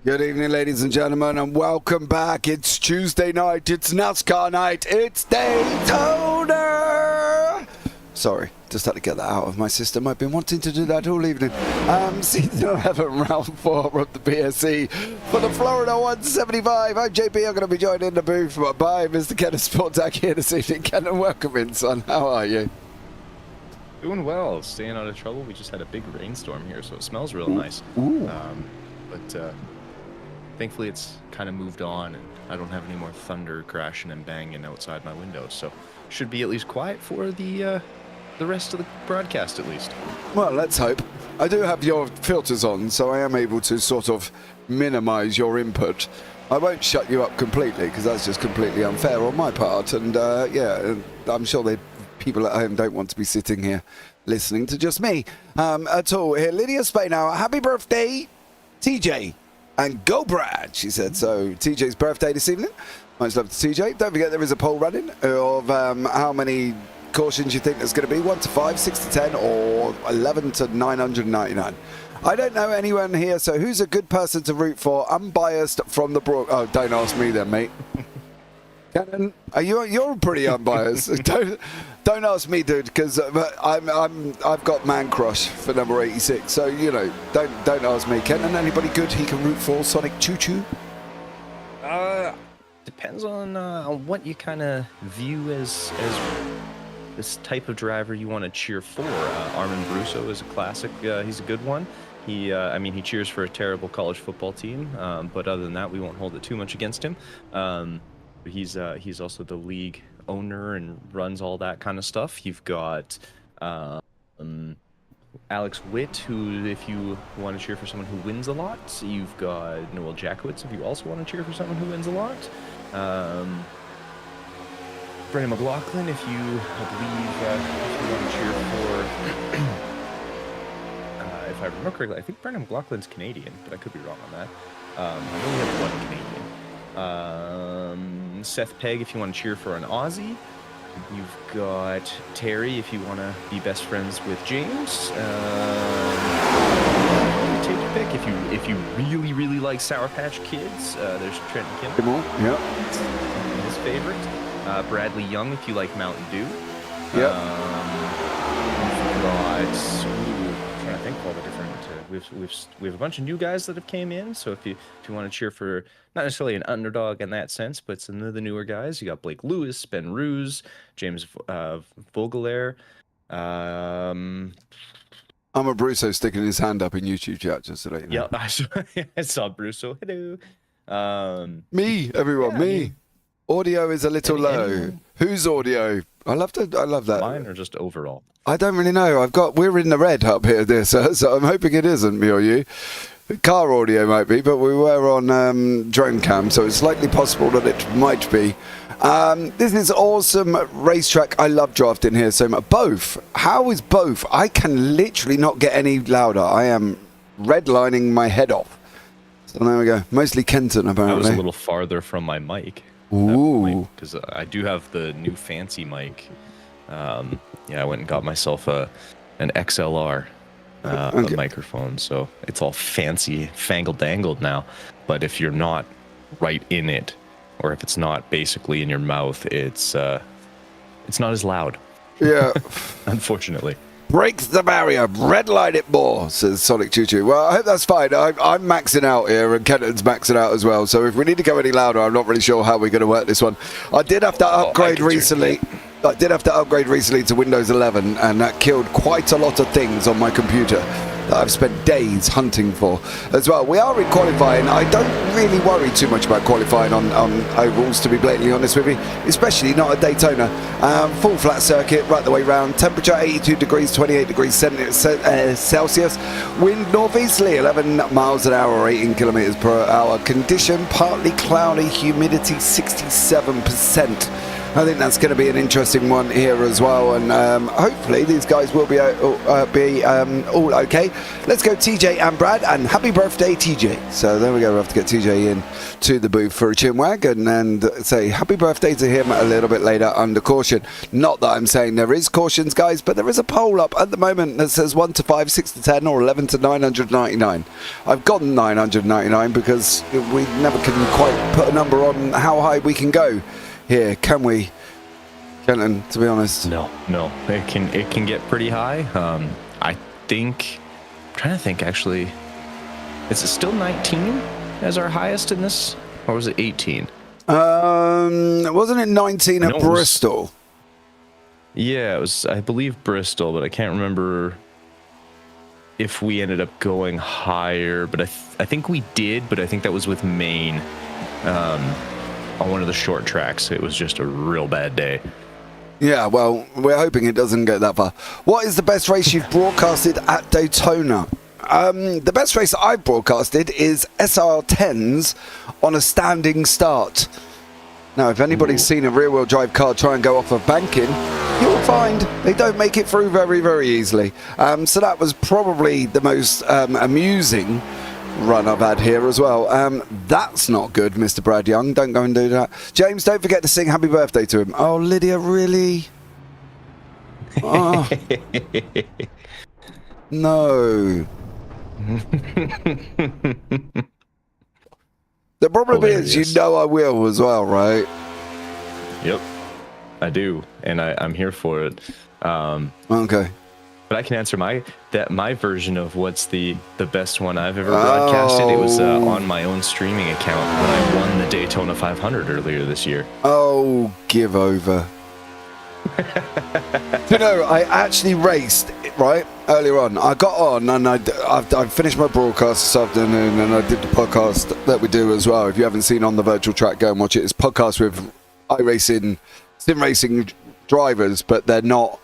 Good evening, ladies and gentlemen, and welcome back. It's Tuesday night, it's NASCAR night, it's Daytona! Sorry, just had to get that out of my system. I've been wanting to do that all evening. Season 11, round 4 of the BSC for the Florida 175. I'm JP, I'm going to be joined in the booth by Mr. Kenton Sportak here this evening. Kenton, welcome in, son. How are you? Doing well, staying out of trouble. We just had a big rainstorm here, so it smells real nice. But thankfully it's kind of moved on, and I don't have any more thunder crashing and banging outside my window, so should be at least quiet for the rest of the broadcast at least. Well, let's hope. I do have your filters on, so I am able to sort of minimize your input. I won't shut you up completely, because that's just completely unfair on my part, and yeah, I'm sure people at home don't want to be sitting here listening to just me at all. Here, Lydia Spainow, happy birthday, TJ. And go Brad, she said. So TJ's birthday this evening. Much love to TJ. Don't forget there is a poll running of how many cautions you think there's going to be. 1 to 5, 6 to 10, or 11 to 999. I don't know anyone here, so who's a good person to root for? Unbiased from the Oh, don't ask me then, mate. Kenton, you're pretty unbiased. Don't ask me, dude, because I've got man crush for number 86. So you know, don't ask me. Kenton, anybody good he can root for? Sonic Choo Choo? Depends on what you kind of view as this type of driver you want to cheer for. Armin Brusso is a classic. He's a good one. I mean, he cheers for a terrible college football team, but other than that, we won't hold it too much against him. He's also the league owner and runs all that kind of stuff. You've got Alex Witt, who, if you want to cheer for someone who wins a lot. You've got Noel Jackowitz, if you also want to cheer for someone who wins a lot. Brendan McLaughlin, if you want to cheer for... if I remember correctly, I think Brendan McLaughlin's Canadian, but I could be wrong on that. I know we have one Canadian. Seth Pegg, if you want to cheer for an Aussie. You've got Terry, if you want to be best friends with James. Take your pick. If you really like Sour Patch Kids, there's Trenton Kimball. Yep. His favorite. Bradley Young, if you like Mountain Dew. Yep. We've got. I'm trying to think of all the different. We have a bunch of new guys that have came in. So if you want to cheer for not necessarily an underdog in that sense, but some of the newer guys, you got Blake Lewis, Ben Ruse, James Vogelair. I'm a Brusso sticking his hand up in YouTube chat just today. Yeah, I saw Brusso. Hello. Me, everyone, yeah, me. Audio is a little low. Whose audio? I love that. Mine or just overall? I don't really know. We're in the red up here, dear sir, so I'm hoping it isn't me or you. Car audio might be, but we were on drone cam, so it's likely possible that it might be. This is awesome racetrack. I love drafting here so much. Both. How is both? I can literally not get any louder. I am redlining my head off. So there we go. Mostly Kenton, apparently. I was a little farther from my mic. Ooh. Because I do have the new fancy mic. Yeah, I went and got myself an XLR microphone, so it's all fancy, fangle-dangled now. But if you're not right in it, or if it's not basically in your mouth, it's not as loud. Yeah. Unfortunately. Breaks the barrier, red light it more, says Sonic Choo Choo. Well, I hope that's fine. I'm maxing out here, and Kenton's maxing out as well. So if we need to go any louder, I'm not really sure how we're going to work this one. I did have to upgrade recently. I did have to upgrade recently to Windows 11, and that killed quite a lot of things on my computer that I've spent days hunting for as well. We are in qualifying. I don't really worry too much about qualifying on ovals, to be blatantly honest with you, especially not at Daytona. Full flat circuit right the way round. Temperature 82 degrees, 28 degrees Celsius. Wind northeasterly, 11 miles an hour, or 18 kilometers per hour. Condition partly cloudy, humidity 67%. I think that's going to be an interesting one here as well, and hopefully these guys will be all okay. Let's go TJ and Brad, and happy birthday TJ. So there we go, we'll have to get TJ in to the booth for a chinwag and say happy birthday to him a little bit later under caution. Not that I'm saying there is cautions, guys, but there is a poll up at the moment that says 1 to 5, 6 to 10, or 11 to 999. I've gotten 999 because we never can quite put a number on how high we can go here, can we, Kenton, to be honest? No, it can get pretty high. I think, I'm trying to think actually, is it still 19 as our highest in this, or was it 18? Wasn't it 19 at Bristol? Yeah, it was, I believe, Bristol, but I can't remember if we ended up going higher, but I think we did, but I think that was with Maine. On one of the short tracks. It was just a real bad day. Yeah, well, we're hoping it doesn't go that far. What is the best race you've broadcasted at Daytona? The best race I've broadcasted is SR10s on a standing start. Now, if anybody's seen a rear-wheel drive car try and go off of banking, you'll find they don't make it through very, very easily. So that was probably the most amusing run I've had here as well. That's not good, Mr. Brad Young. Don't go and do that. James, don't forget to sing happy birthday to him. Oh, Lydia, really? Oh. No. The problem is, you know I will as well, right? Yep, I do, and I'm here for it. Okay. But I can answer my version of what's the best one I've ever broadcasted. It was on my own streaming account when I won the Daytona 500 earlier this year. Oh, give over. You know, I actually raced right earlier on. I got on and I finished my broadcast this afternoon, and I did the podcast that we do as well. If you haven't seen On the Virtual Track, go and watch it. It's a podcast with iRacing, sim racing drivers, but they're not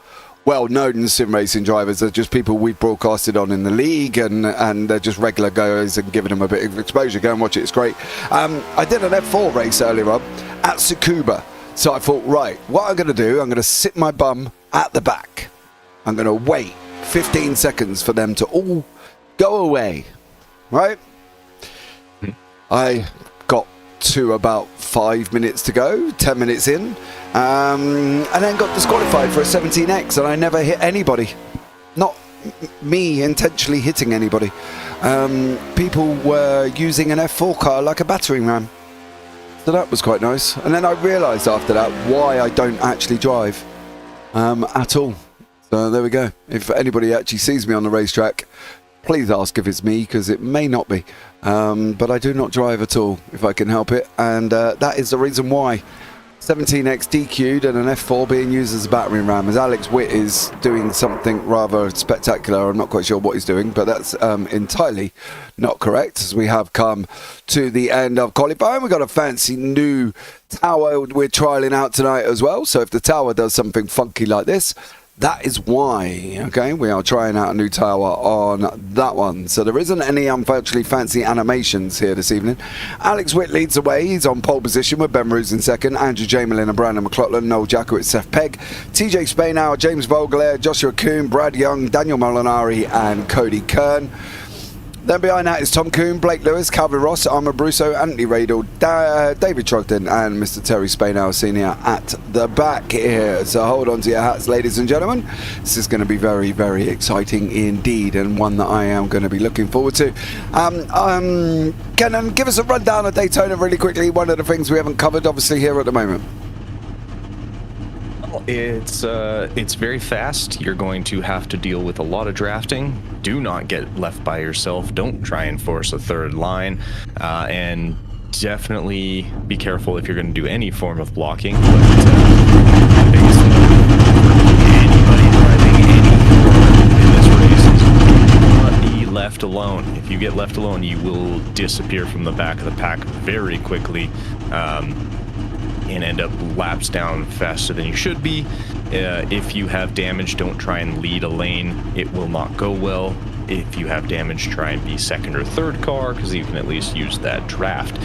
well-known sim racing drivers. They're just people we've broadcasted on in the league, and they're just regular goers and giving them a bit of exposure. Go and watch it, it's great. I did an F4 race earlier on at Tsukuba, so I thought, right, what I'm going to do, I'm going to sit my bum at the back. I'm going to wait 15 seconds for them to all go away, right? I got to about 5 minutes to go, 10 minutes in, and then got disqualified for a 17X, and I never hit anybody. Not me intentionally hitting anybody. People were using an F4 car like a battering ram. So that was quite nice. And then I realised after that why I don't actually drive at all. So there we go. If anybody actually sees me on the racetrack, please ask if it's me, because it may not be. But I do not drive at all if I can help it. And that is the reason why 17X DQ'd and an F4 being used as a battering ram, as Alex Witt is doing something rather spectacular. I'm not quite sure what he's doing, but that's entirely not correct, as we have come to the end of qualifying. We've got a fancy new tower we're trialing out tonight as well, so if the tower does something funky like this, that is why, okay? We are trying out a new tower on that one. So there isn't any, unfortunately, fancy animations here this evening. Alex Witt leads the way. He's on pole position with Ben Roos in second, Andrew Jamelin and Brandon McLaughlin, Noel Jackowitz, Seth Pegg, TJ Spainhour, James Vogler, Joshua Kuhn, Brad Young, Daniel Molinari and Cody Kern. Then behind that is Tom Kuhn, Blake Lewis, Calvin Ross, Armor Brusso, Anthony Radel, David Trogdon and Mr. Terry Spainhour Sr. at the back here. So hold on to your hats, ladies and gentlemen. This is going to be very, very exciting indeed, and one that I am going to be looking forward to. Kenton, give us a rundown of Daytona really quickly. One of the things we haven't covered, obviously, here at the moment. It's very fast. You're going to have to deal with a lot of drafting. Do not get left by yourself. Don't try and force a third line, and definitely be careful if you're going to do any form of blocking. But the biggest thing for anybody driving any in this race is do not be left alone. If you get left alone, you will disappear from the back of the pack very quickly. And end up laps down faster than you should be. If you have damage, don't try and lead a lane. It will not go well. If you have damage, try and be second or third car, because you can at least use that draft.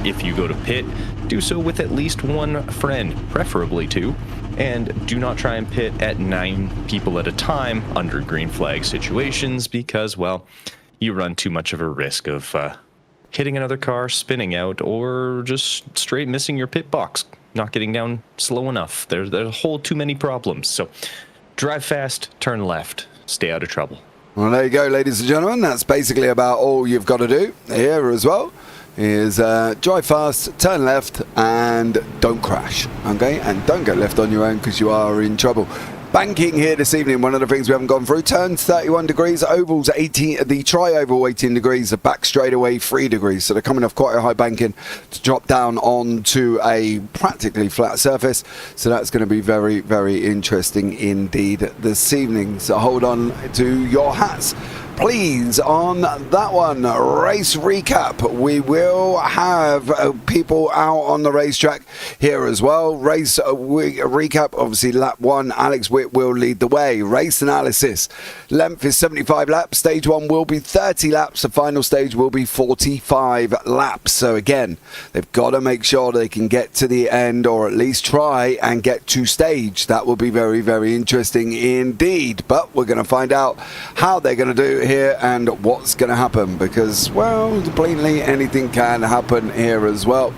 If you go to pit, do so with at least one friend, preferably two, and do not try and pit at 9 people at a time under green flag situations, because, well, you run too much of a risk of hitting another car, spinning out, or just straight missing your pit box, not getting down slow enough. There's a whole too many problems. So drive fast, turn left, stay out of trouble. Well, there you go, ladies and gentlemen. That's basically about all you've got to do here as well, is drive fast, turn left, and don't crash, okay? And don't get left on your own, because you are in trouble. Banking here this evening, one of the things we haven't gone through. Turns 31 degrees, ovals 18, the tri-oval 18 degrees, the back straightaway 3 degrees. So they're coming off quite a high banking to drop down onto a practically flat surface. So that's going to be very, very interesting indeed this evening. So hold on to your hats, please, on that one. Race recap. We will have people out on the racetrack here as well. Race recap, obviously lap 1, Alex Witt will lead the way. Race analysis. Length is 75 laps. Stage 1 will be 30 laps. The final stage will be 45 laps. So again, they've got to make sure they can get to the end, or at least try and get to stage. That will be very, very interesting indeed. But we're going to find out how they're going to do here and what's going to happen, because, well, blatantly anything can happen here as well.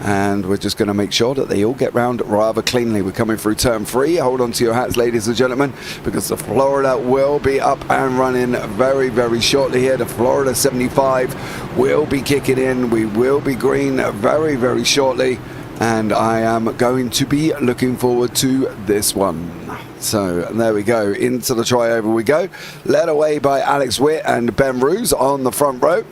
And we're just going to make sure that they all get round rather cleanly. We're coming through turn 3. Hold on to your hats, ladies and gentlemen, because the Florida will be up and running very, very shortly here. The Florida 75 will be kicking in. We will be green very, very shortly. And I am going to be looking forward to this one. So there we go. Into the tri-oval we go. Led away by Alex Witt and Ben Ruse on the front row.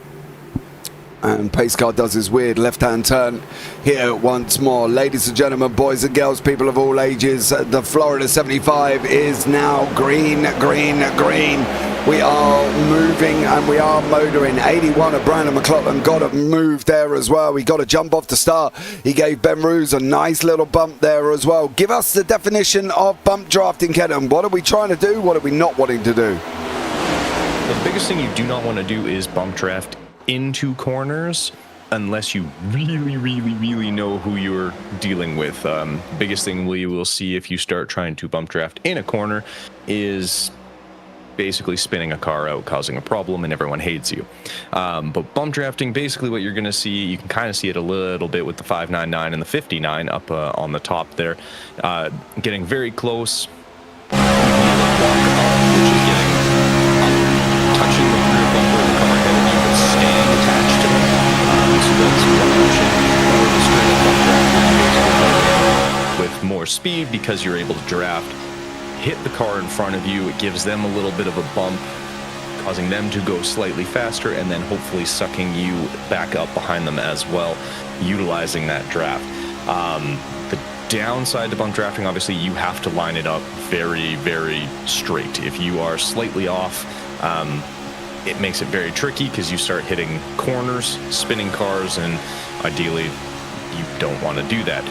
And pace car does his weird left-hand turn here once more. Ladies and gentlemen, boys and girls, people of all ages, the Florida 75 is now green, green, green. We are moving and we are motoring. 81 of Brandon McLaughlin got a move there as well. He got a jump off the start. He gave Ben Ruse a nice little bump there as well. Give us the definition of bump drafting, Kenton. What are we trying to do? What are we not wanting to do? The biggest thing you do not want to do is bump draft into corners unless you really know who you're dealing with. Biggest thing we will see if you start trying to bump draft in a corner is basically spinning a car out, causing a problem, and everyone hates you. But bump drafting, basically what you're going to see, you can kind of see it a little bit with the 599 and the 59 up on the top there, getting very close. Which is getting touching the rear bumper of the car ahead of you, but staying attached to it. So that's motion or the straight up bump draft with more speed, because you're able to draft, hit the car in front of you. It gives them a little bit of a bump, causing them to go slightly faster, and then hopefully sucking you back up behind them as well, utilizing that draft. The downside to bump drafting, obviously, you have to line it up very, very straight. If you are slightly off, it makes it very tricky, because you start hitting corners, spinning cars, and ideally you don't want to do that.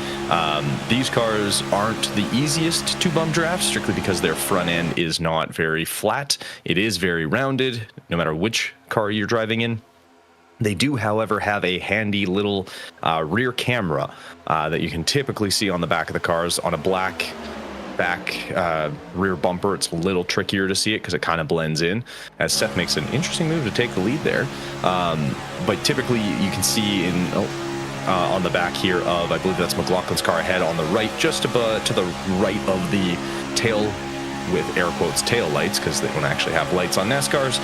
These cars aren't the easiest to bump draft, strictly because their front end is not very flat. It is very rounded, no matter which car you're driving in. They do, however, have a handy little rear camera that you can typically see on the back of the cars. On a black back rear bumper, it's a little trickier to see it because it kind of blends in, as Seth makes an interesting move to take the lead there. But typically you can see on the back here of, I believe that's McLaughlin's car ahead on the right, just to the right of the tail, with air quotes, tail lights, because they don't actually have lights on NASCARs.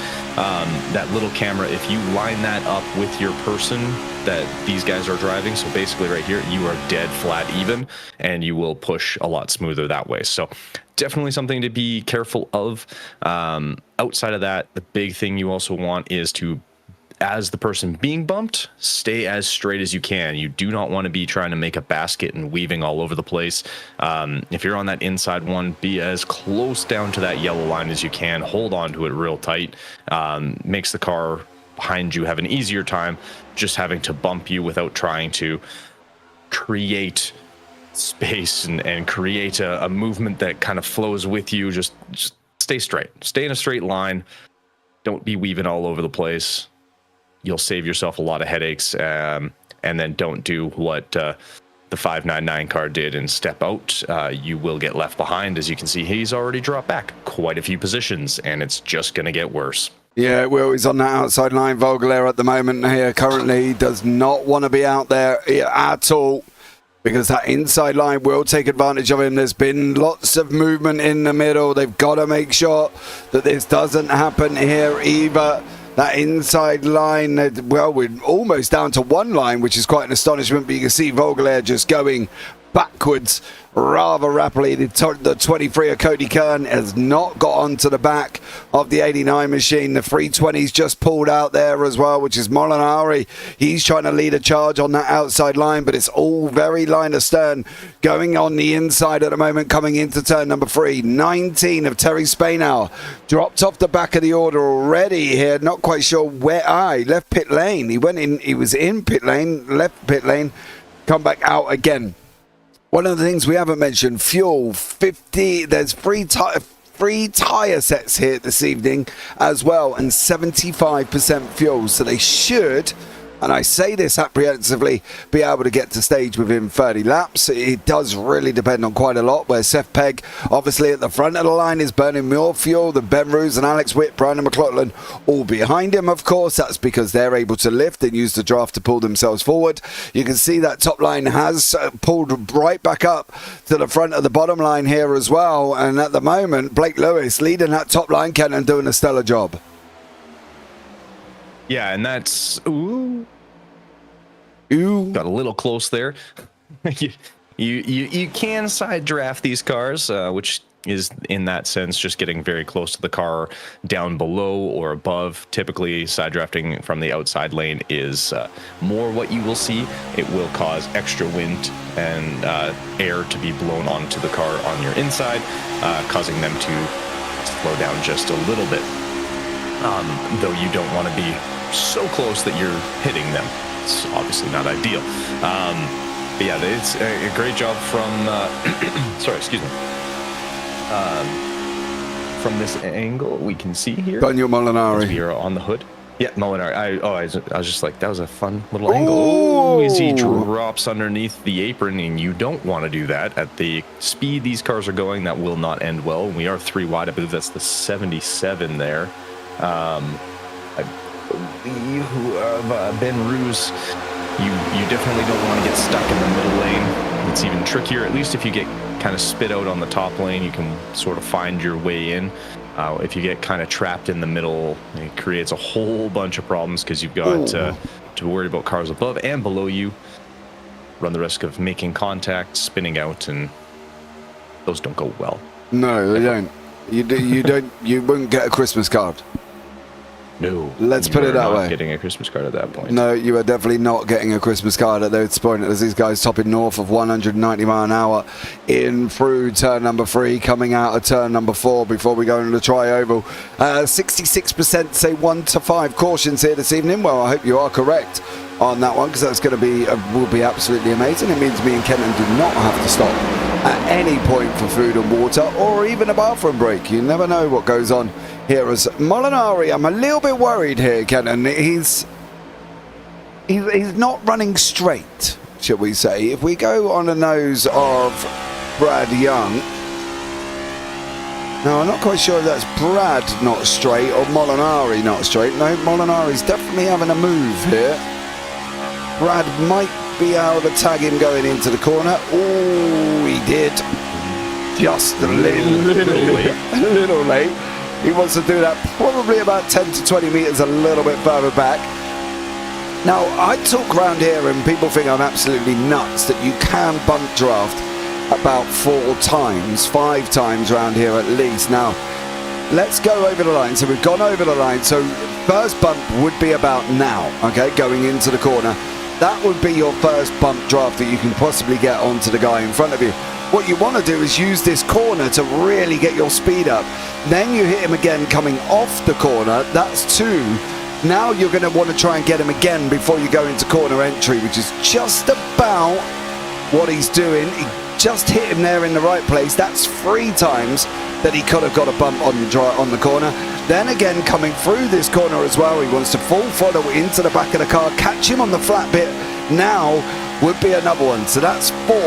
That little camera, if you line that up with your person that these guys are driving, so basically right here, you are dead flat even, and you will push a lot smoother that way. So definitely something to be careful of. Outside of that, the big thing you also want is to, as the person being bumped, stay as straight as you can. You do not want to be trying to make a basket and weaving all over the place. If you're on that inside one, be as close down to that yellow line as you can. Hold on to it real tight. Makes the car behind you have an easier time just having to bump you without trying to create space and create a movement that kind of flows with you. Just stay straight. Stay in a straight line. don't be weaving all over the place. You'll save yourself a lot of headaches. And then don't do what the 599 car did and step out. You will get left behind. As you can see, he's already dropped back quite a few positions, and it's just going to get worse. Yeah, Will is on that outside line. Vogler at the moment here currently does not want to be out there at all, because that inside line will take advantage of him. There's been lots of movement in the middle. They've got to make sure that this doesn't happen here either. That inside line, well, we're almost down to one line, which is quite an astonishment, but you can see Vogler just going backwards rather rapidly. The 23 of Cody Kern has not got onto the back of the 89 machine. The 320's just pulled out there as well, which is Molinari. He's trying to lead a charge on that outside line, but it's all very line astern going on the inside at the moment, coming into turn number 3. 19 of Terry Spainhour dropped off the back of the order already here. Not quite sure where. He left pit lane. He went in, he was in pit lane, left pit lane, come back out again. One of the things we haven't mentioned, fuel, 50, there's three tyre sets here this evening as well, and 75% fuel. So they should, and I say this apprehensively, be able to get to stage within 30 laps. It does really depend on quite a lot, where Seth Pegg, obviously at the front of the line, is burning more fuel than Ben Roos and Alex Witt, Brandon McLaughlin, all behind him, of course. That's because they're able to lift and use the draft to pull themselves forward. You can see that top line has pulled right back up to the front of the bottom line here as well. And at the moment, Blake Lewis leading that top line, Kenton, doing a stellar job. Yeah, and that's... Ooh. Got a little close there. you can side draft these cars, which is in that sense just getting very close to the car down below or above. Typically, side drafting from the outside lane is more what you will see. It will cause extra wind and air to be blown onto the car on your inside, causing them to slow down just a little bit. Though you don't want to be so close that you're hitting them. It's obviously not ideal. But yeah, it's a great job from, sorry, excuse me. From this angle, we can see here. Daniel Molinari. We are on the hood. Yeah, Molinari. I was just like, that was a fun little angle. Oh, as he drops underneath the apron, and you don't want to do that. At the speed these cars are going, that will not end well. We are 3 wide. I believe that's the 77 there. I believe Ben Roos, you definitely don't want to get stuck in the middle lane. It's even trickier. At least if you get kind of spit out on the top lane, you can sort of find your way in. If you get kind of trapped in the middle, it creates a whole bunch of problems, because you've got to worry about cars above and below you. Run the risk of making contact, spinning out, and those don't go well. No, they don't. You wouldn't get a Christmas card. No. Let's put it that way. Getting a Christmas card at that point. No, you are definitely not getting a Christmas card at this point, as these guys topping north of 190 mile an hour in through turn number 3, coming out of turn number 4 before we go into the tri-oval. 66% say 1 to 5 cautions here this evening. Well, I hope you are correct on that one, because that's going to be will be absolutely amazing. It means me and Kenton do not have to stop at any point for food and water, or even a bathroom break. You never know what goes on here. As Molinari, I'm a little bit worried here, Kenton. He's not running straight, shall we say. If we go on the nose of Brad Young, now I'm not quite sure if that's Brad not straight or Molinari not straight. No, Molinari's definitely having a move here. Brad might be able to tag him going into the corner. Oh, he did. Just a little late. He wants to do that probably about 10 to 20 meters a little bit further back. Now, I talk around here and people think I'm absolutely nuts that you can bump draft about 4 times, 5 times around here at least. Now, let's go over the line. So we've gone over the line. So first bump would be about now, okay, going into the corner. That would be your first bump draft that you can possibly get onto the guy in front of you. What you want to do is use this corner to really get your speed up. Then you hit him again coming off the corner. That's 2. Now you're going to want to try and get him again before you go into corner entry, which is just about what he's doing. He just hit him there in the right place. That's 3 times that he could have got a bump on the corner. Then again, coming through this corner as well, he wants to full throttle into the back of the car, catch him on the flat bit. Now would be another one. So that's 4.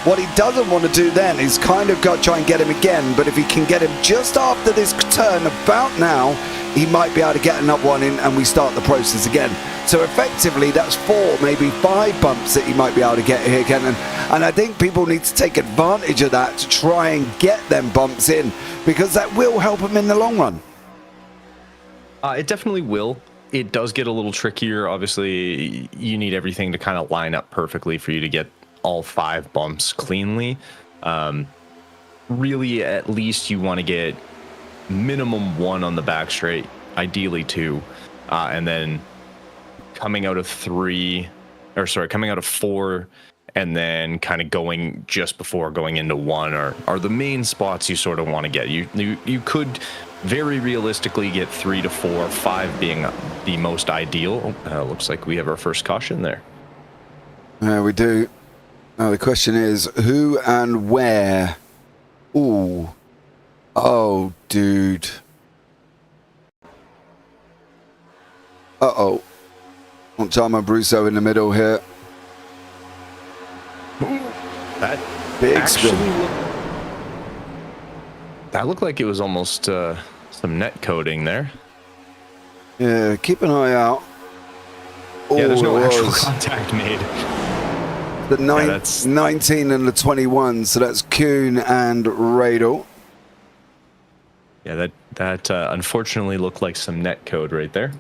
What he doesn't want to do then is kind of go try and get him again. But if he can get him just after this turn, about now, he might be able to get another one in and we start the process again. So effectively, that's 4, maybe 5 bumps that he might be able to get here, Kenton. And I think people need to take advantage of that to try and get them bumps in, because that will help him in the long run. It definitely will. It does get a little trickier. Obviously, you need everything to kind of line up perfectly for you to get all 5 bumps cleanly. Really, at least you want to get minimum 1 on the back straight, ideally 2, and then coming out of 4, and then kind of going just before going into 1 are the main spots you sort of want to get. You could very realistically get 3 to 4, 5 being the most ideal. Looks like we have our first caution there. We do. Now the question is who and where. Ooh. Oh, dude. Uh-oh. Montano Brusso in the middle here. That big spin. That looked like it was almost some net coding there. Yeah, keep an eye out. Yeah, there's no actual contact made. The 19 and the 21, so that's Kuhn and Radel. Yeah, that unfortunately looked like some net code right there.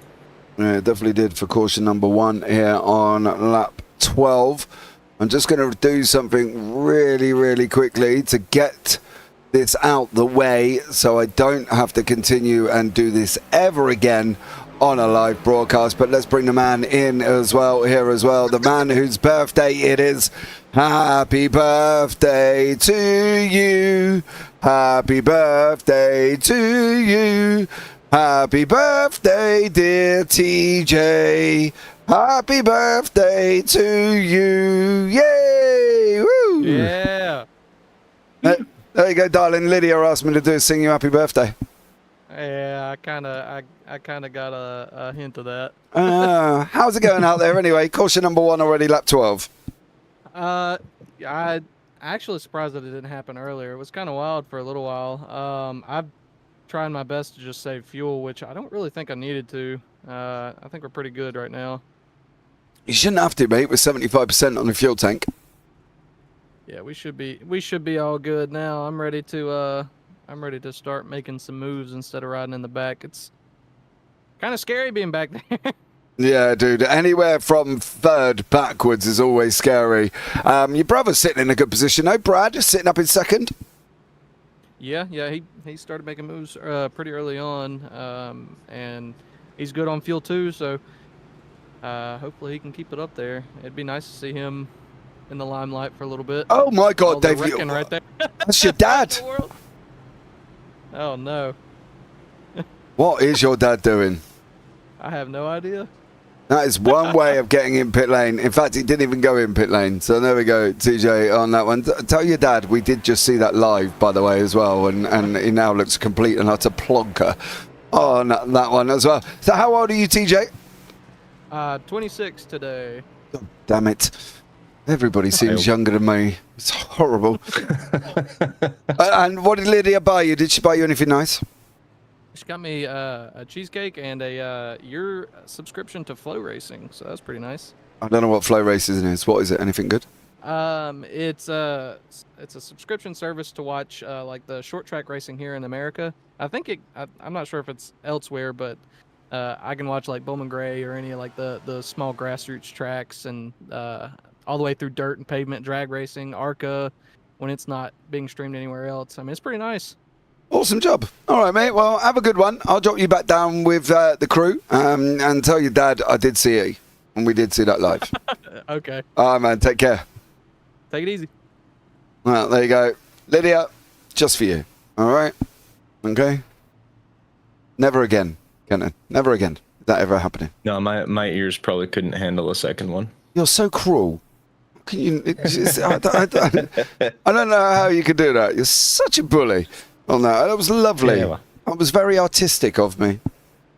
Yeah, it definitely did for caution number 1 here on lap 12. I'm just going to do something really, really quickly to get this out the way so I don't have to continue and do this ever again on a live broadcast. But let's bring the man in as well, here as well, the man whose birthday it is. Happy birthday to you, happy birthday to you, happy birthday dear TJ, happy birthday to you, yay, woo! Yeah. There you go, darling. Lydia asked me to sing you happy birthday. Yeah, I kind of got a hint of that. How's it going out there anyway? Caution number 1 already, lap 12. I actually surprised that it didn't happen earlier. It was kind of wild for a little while. I've tried my best to just save fuel, which I don't really think I needed to. I think we're pretty good right now. You shouldn't have to, mate. We're 75% on the fuel tank. Yeah, we should be all good now. I'm ready to start making some moves instead of riding in the back. It's kind of scary being back there. Yeah, dude. Anywhere from 3rd backwards is always scary. Your brother's sitting in a good position, though. Brad just sitting up in 2nd. Yeah, he started making moves pretty early on, and he's good on fuel too. So hopefully he can keep it up there. It'd be nice to see him in the limelight for a little bit. Oh my God, Dave! Right there. That's your dad. Oh no. What is your dad doing? I have no idea. That is one way of getting in pit lane. In fact, he didn't even go in pit lane. So there we go, TJ, on that one. Tell your dad we did just see that live, by the way, as well. And he now looks complete and utter plonker on that one as well. So how old are you, TJ? 26 today. Oh, damn it. Everybody seems younger than me. It's horrible. And what did Lydia buy you? Did she buy you anything nice? She got me a cheesecake and a your subscription to Flow Racing, so that's pretty nice. I don't know what Flow Racing is. What is it? Anything good? It's a subscription service to watch like the short track racing here in America. I think I'm not sure if it's elsewhere, but I can watch like Bowman Gray or any of like the small grassroots tracks and all the way through dirt and pavement drag racing, ARCA, when it's not being streamed anywhere else. I mean, it's pretty nice. Awesome job. All right, mate. Well, have a good one. I'll drop you back down with the crew and tell your dad I did see you. And we did see that live. Okay. All right, man. Take care. Take it easy. Well, there you go. Lydia, just for you. All right? Okay? Never again, Kenton. Never again. That ever happening. No, my ears probably couldn't handle a second one. You're so cruel. Can you? I don't know how you could do that. You're such a bully on that. That was lovely. Yeah, well, That was very artistic of me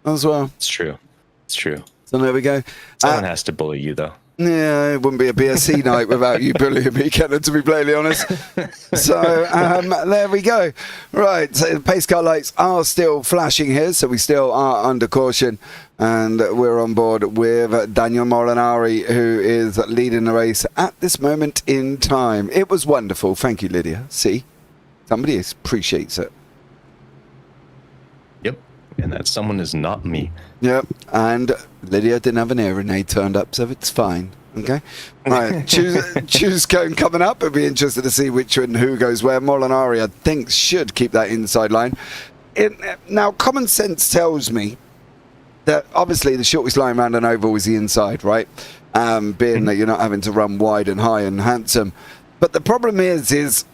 as well. It's true. It's true. So there we go. Someone has to bully you, though. Yeah, it wouldn't be a BSC night without you bullying me, Kenton, to be blatantly honest. So there we go. Right, so the pace car lights are still flashing here, so we still are under caution. And we're on board with Daniel Molinari, who is leading the race at this moment in time. It was wonderful. Thank you, Lydia. See, somebody appreciates it. Yep, and that someone is not me. Yep, and Lydia didn't have an hearing aid turned up, so it's fine. Okay, right. choose cone coming up. I'd be interested to see which and who goes where. Molinari, I think, should keep that inside line. Now, common sense tells me that obviously the shortest line around an oval is the inside, right? Being that you're not having to run wide and high and handsome. But the problem is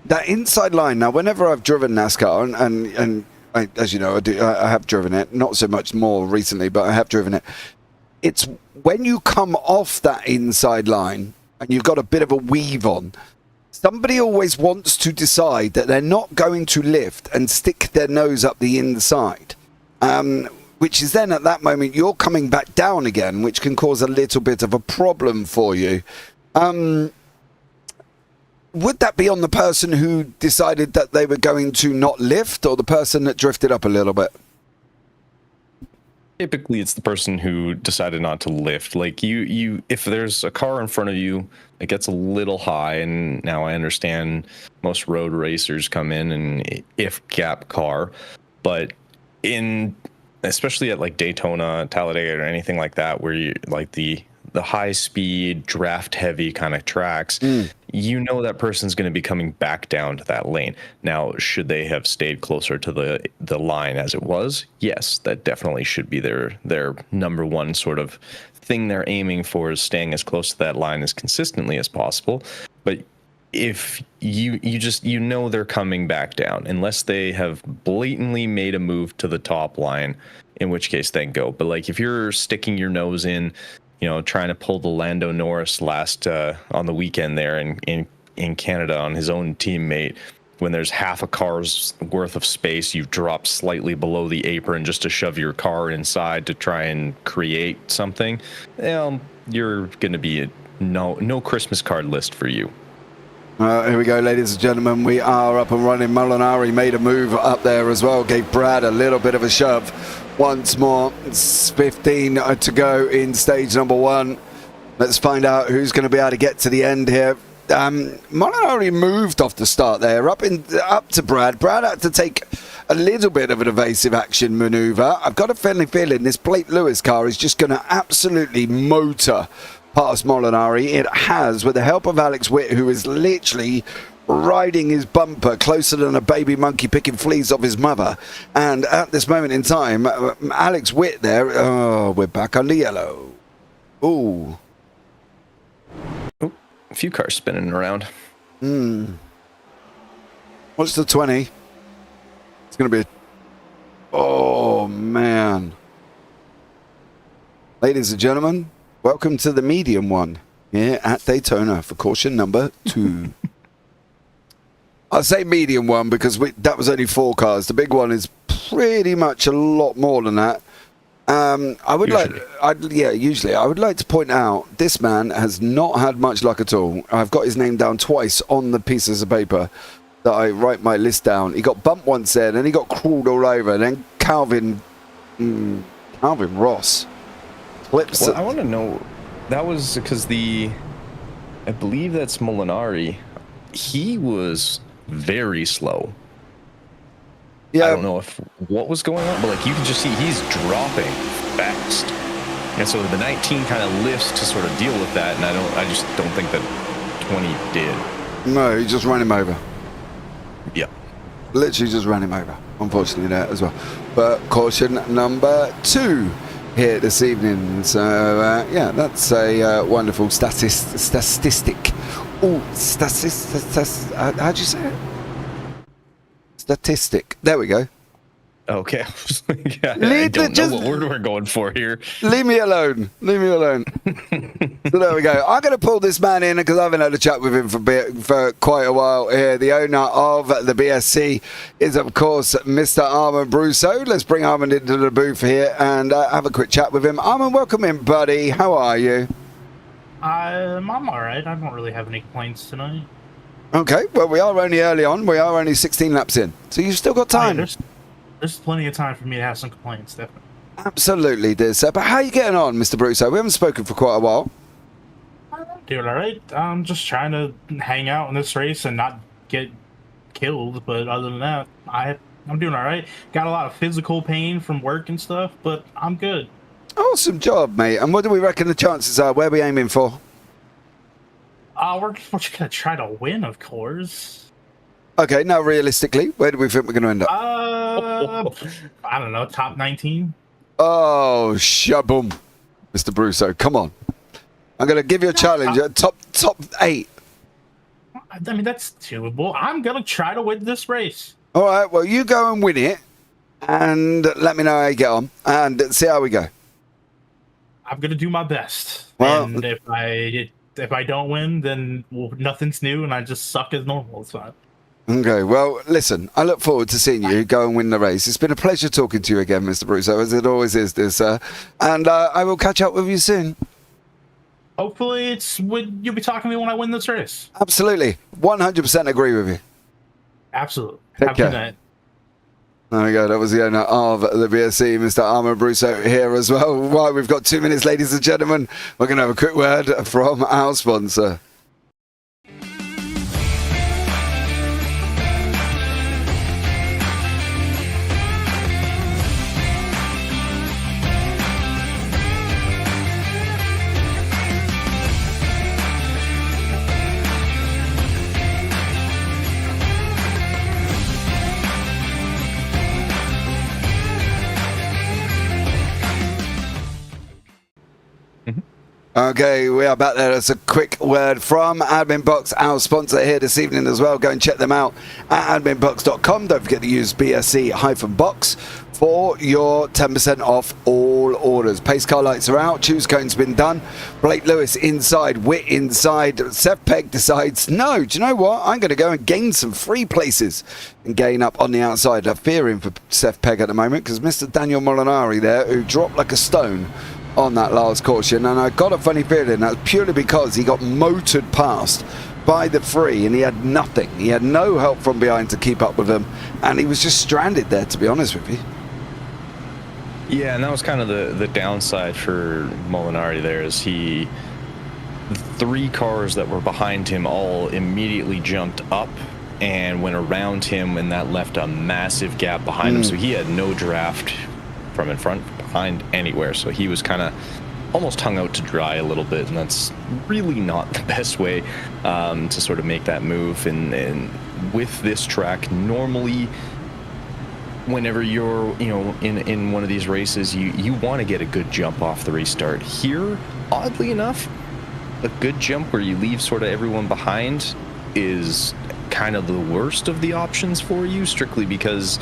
that inside line. Now, whenever I've driven NASCAR, and as you know, I have driven it, not so much more recently, but I have driven it. It's when you come off that inside line and you've got a bit of a weave on, somebody always wants to decide that they're not going to lift and stick their nose up the inside, which is then at that moment you're coming back down again, which can cause a little bit of a problem for you. Would that be on the person who decided that they were going to not lift, or the person that drifted up a little bit? Typically, it's the person who decided not to lift. Like if there's a car in front of you that gets a little high, and now I understand most road racers come in and if gap car, but especially at like Daytona, Talladega, or anything like that, where you like the high speed, draft heavy kind of tracks, you know that person's going to be coming back down to that lane. Now, should they have stayed closer to the line as it was? Yes, that definitely should be their number one sort of thing they're aiming for, is staying as close to that line as consistently as possible. But if you know they're coming back down, unless they have blatantly made a move to the top line, in which case then go. But like if you're sticking your nose in, trying to pull the Lando Norris last on the weekend there in Canada on his own teammate, when there's half a car's worth of space, you've dropped slightly below the apron just to shove your car inside to try and create something, you're going to be no Christmas card list for you. Here we go, ladies and gentlemen. We are up and running. Molinari made a move up there as well. Gave Brad a little bit of a shove. Once more, it's 15 to go in stage number 1. Let's find out who's going to be able to get to the end here. Molinari moved off the start there, up to Brad. Brad had to take a little bit of an evasive action maneuver. I've got a feeling this Blake Lewis car is just going to absolutely motor past Molinari. It has, with the help of Alex Witt, who is literally riding his bumper closer than a baby monkey picking fleas off his mother. And at this moment in time, Alex Witt there, we're back under yellow. Ooh. A few cars spinning around. What's the 20? It's going to be oh, man. Ladies and gentlemen, welcome to the medium one here at Daytona for caution number 2. I say medium one because that was only 4 cars. The big one is pretty much a lot more than that. I would usually I would like to point out this man has not had much luck at all. I've got his name down twice on the pieces of paper that I write my list down. He got bumped once there, then he got crawled all over, and then Calvin Ross. Well, I want to know, that was because I believe that's Molinari. He was very slow. Yeah. I don't know what was going on, but like you can just see he's dropping fast. And so the 19 kind of lifts to sort of deal with that, and I just don't think that 20 did. No, he just ran him over. Yeah. Literally just ran him over, unfortunately, there as well. But caution number 2 here this evening. So, yeah, that's a wonderful statistic. Oh, how do you say it? Statistic. There we go. Okay. I don't know what word we're going for here. Leave me alone. Leave me alone. So there we go. I'm going to pull this man in because I haven't had a chat with him for quite a while here. The owner of the BSC is, of course, Mr. Armand Brousseau. Let's bring Armand into the booth here and have a quick chat with him. Armand, welcome in, buddy. How are you? I'm all right. I don't really have any complaints tonight. Okay, well, we are only early on. We are only 16 laps in. So you've still got time. There's plenty of time for me to have some complaints, definitely. Absolutely, dear sir. But how are you getting on, Mr. Brousseau? We haven't spoken for quite a while. I'm doing all right. I'm just trying to hang out in this race and not get killed. But other than that, I'm doing all right. Got a lot of physical pain from work and stuff, but I'm good. Awesome job, mate. And what do we reckon the chances are? Where are we aiming for? We're just gonna try to win, of course. Okay, now realistically, where do we think we're going to end up? I don't know, top 19. Oh, shaboom, Mr. Brousseau, come on! I'm going to give you a challenge. Top 8. I mean, that's doable. I'm gonna try to win this race. All right. Well, you go and win it, and let me know how you get on, and see how we go. I'm gonna do my best. Well, and if I don't win, then nothing's new, and I just suck as normal. It's fine. Okay, well, listen, I look forward to seeing you go and win the race. It's been a pleasure talking to you again, Mr. Brousseau, as it always is, dear sir. And I will catch up with you soon. Hopefully you'll be talking to me when I win this race. Absolutely. 100% agree with you. Absolutely. Take care. Have a good night. There we go. That was the owner of the BSC, Mr. Armand Brousseau, here as well. Right, we've got 2 minutes, ladies and gentlemen. We're going to have a quick word from our sponsor. Okay, we are back there. That's a quick word from Admin Box, our sponsor here this evening as well. Go and check them out at adminbox.com. Don't forget to use BSC-box for your 10% off all orders. Pace car lights are out. Choose cone's been done. Blake Lewis inside. Witt inside. Seth Pegg decides, no, do you know what? I'm going to go and gain some free places and gain up on the outside. I'm fearing for Seth Pegg at the moment because Mr. Daniel Molinari there, who dropped like a stone on that last caution, and I got a funny feeling that's purely because he got motored past by the free and he had nothing. He had no help from behind to keep up with them, and he was just stranded there, to be honest with you. Yeah, and that was kind of the downside for Molinari there, is the 3 cars that were behind him all immediately jumped up and went around him, and that left a massive gap behind him, so he had no draft from in front, behind, anywhere. So he was kind of almost hung out to dry a little bit, and that's really not the best way to sort of make that move. And with this track, normally whenever you're in one of these races, you want to get a good jump off the restart. Here, oddly enough, a good jump where you leave sort of everyone behind is kind of the worst of the options for you, strictly because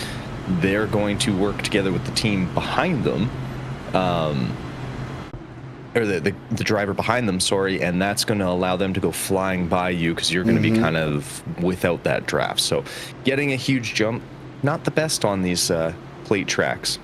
they're going to work together with the team behind them, or the driver behind them, sorry, and that's going to allow them to go flying by you because you're going to be kind of without that draft. So getting a huge jump, not the best on these plate tracks.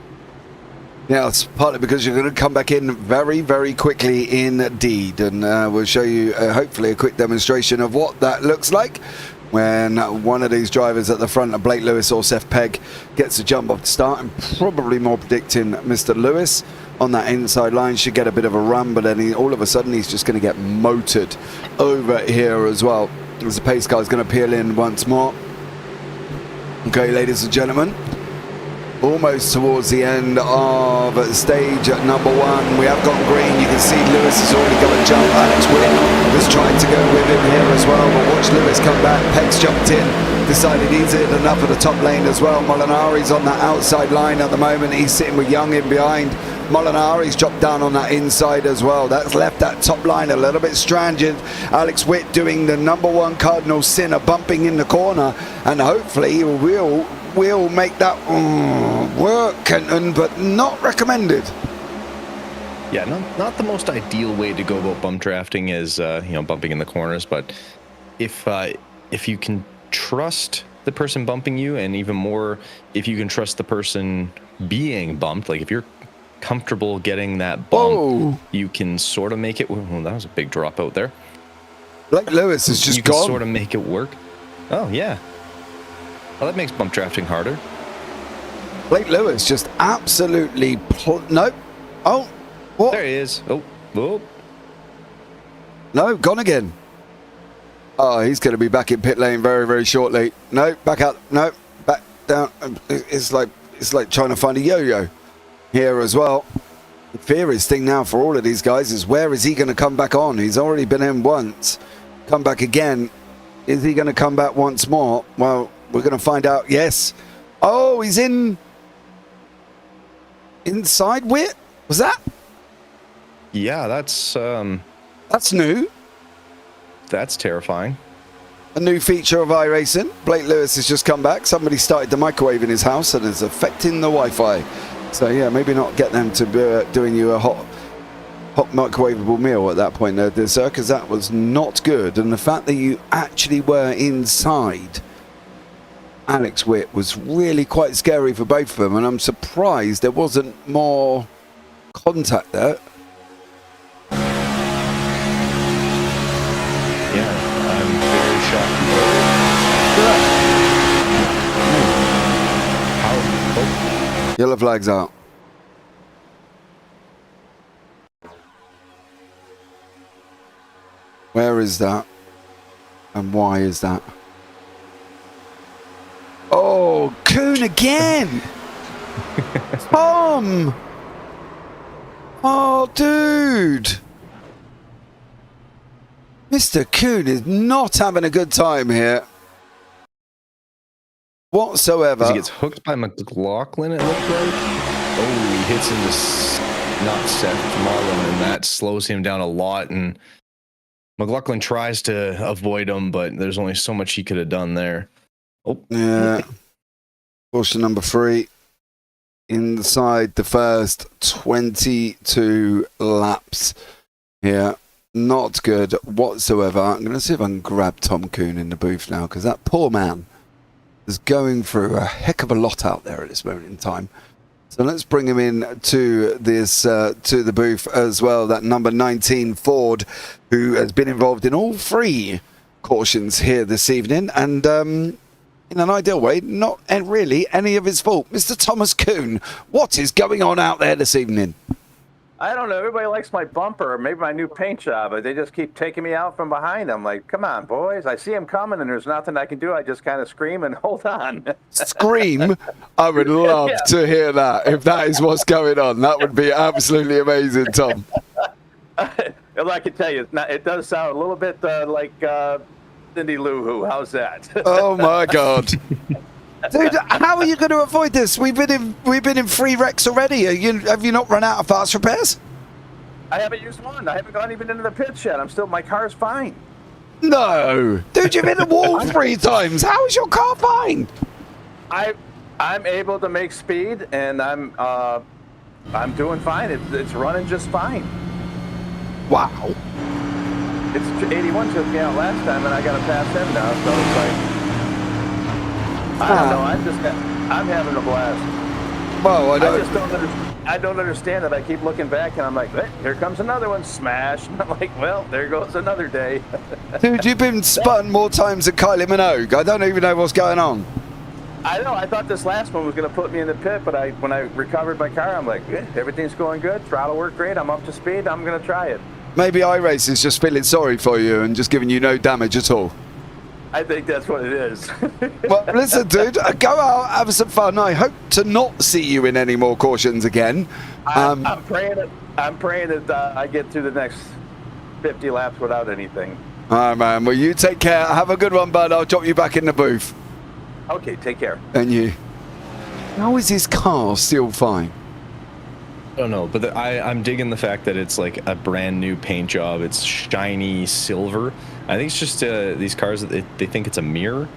Yeah, it's partly because you're going to come back in very, very quickly indeed, and we'll show you hopefully a quick demonstration of what that looks like when one of these drivers at the front of Blake Lewis or Seth Pegg gets a jump off the start. I'm probably more predicting Mr. Lewis on that inside line should get a bit of a run, but then all of a sudden he's just going to get motored over here as well, as the pace car is going to peel in once more. Okay, ladies and gentlemen, almost towards the end of stage number 1. We have got green. You can see Lewis has already got a jump. Alex Witt was trying to go with him here as well, but watch Lewis come back. Peck's jumped in, decided he's hit enough of the top lane as well. Molinari's on that outside line at the moment. He's sitting with Young in behind. Molinari's dropped down on that inside as well. That's left that top line a little bit stranded. Alex Witt doing the number 1 cardinal sin of bumping in the corner, and hopefully he will will make that work, Kenton, but not recommended. Yeah, not the most ideal way to go about bump drafting is bumping in the corners, but if you can trust the person bumping you, and even more if you can trust the person being bumped, like if you're comfortable getting that bump, you can sort of make it. Oh, that was a big drop out there. Blake Lewis is just you can gone. sort of make it work. Oh yeah. Well, that makes bump drafting harder. Blake Lewis just absolutely nope. Oh, what? There he is. Oh. No, gone again. Oh, he's going to be back in pit lane very, very shortly. No, back out. No, back down. It's like trying to find a yo-yo here as well. The fierce thing now for all of these guys is, where is he going to come back on? He's already been in once. Come back again. Is he going to come back once more? Well, we're going to find out. Yes. Oh, he's inside Wit. Was that? Yeah, that's new. That's terrifying. A new feature of iRacing. Blake Lewis has just come back. Somebody started the microwave in his house and is affecting the Wi-Fi. So yeah, maybe not get them to be doing you a hot microwavable meal at that point there, sir, because that was not good. And the fact that you actually were inside Alex Witt was really quite scary for both of them, and I'm surprised there wasn't more contact there. Yeah, I'm very shocked. How? Yellow flag's out. Where is that? And why is that? Oh, Kuhn again! Tom! Oh, dude! Mr. Kuhn is not having a good time here whatsoever. He gets hooked by McLaughlin, it looked like. Oh, he hits into not Seth Marlin, and that slows him down a lot. And McLaughlin tries to avoid him, but there's only so much he could have done there. Oh, yeah. Caution number 3. Inside the first 22 laps here. Not good whatsoever. I'm going to see if I can grab Tom Kuhn in the booth now, because that poor man is going through a heck of a lot out there at this moment in time. So let's bring him in to this to the booth as well. That number 19 Ford, who has been involved in all 3 cautions here this evening, and in an ideal way, not really any of his fault. Mr. Thomas Kuhn, what is going on out there this evening? I don't know. Everybody likes my bumper, or maybe my new paint job, but they just keep taking me out from behind. I'm like, come on, boys. I see them coming, and there's nothing I can do. I just kind of scream and hold on. Scream? I would love to hear that. If that is what's going on, that would be absolutely amazing, Tom. Well, I can tell you, it does sound a little bit like Cindy Lou Who. How's that? Oh, my God. Dude, how are you going to avoid this? We've been in 3 wrecks already. Have you not run out of fast repairs? I haven't used one. I haven't gone even into the pits yet. My car's fine. No, dude, you've hit the wall 3 times. How is your car fine? I'm able to make speed, and I'm doing fine. It's running just fine. Wow. It's 81 took me out last time, and I got to pass him now. So it's like, I don't know. I'm having a blast. Well, I don't understand it. I keep looking back, and I'm like, hey, here comes another one, smash. And I'm like, well, there goes another day. Dude, you've been spun more times than Kylie Minogue. I don't even know what's going on. I know. I thought this last one was going to put me in the pit, but when I recovered my car, I'm like, everything's going good. Throttle worked great. I'm up to speed. I'm going to try it. Maybe iRacing is just feeling sorry for you and just giving you no damage at all. I think that's what it is. Well, listen, dude, go out, have some fun. I hope to not see you in any more cautions again. I'm praying that I get through the next 50 laps without anything. All right, man. Well, you take care. Have a good one, bud. I'll drop you back in the booth. Okay, take care. And you. How is his car still fine? I don't know, but I'm digging the fact that it's like a brand new paint job. It's shiny silver. I think it's just these cars, they think it's a mirror.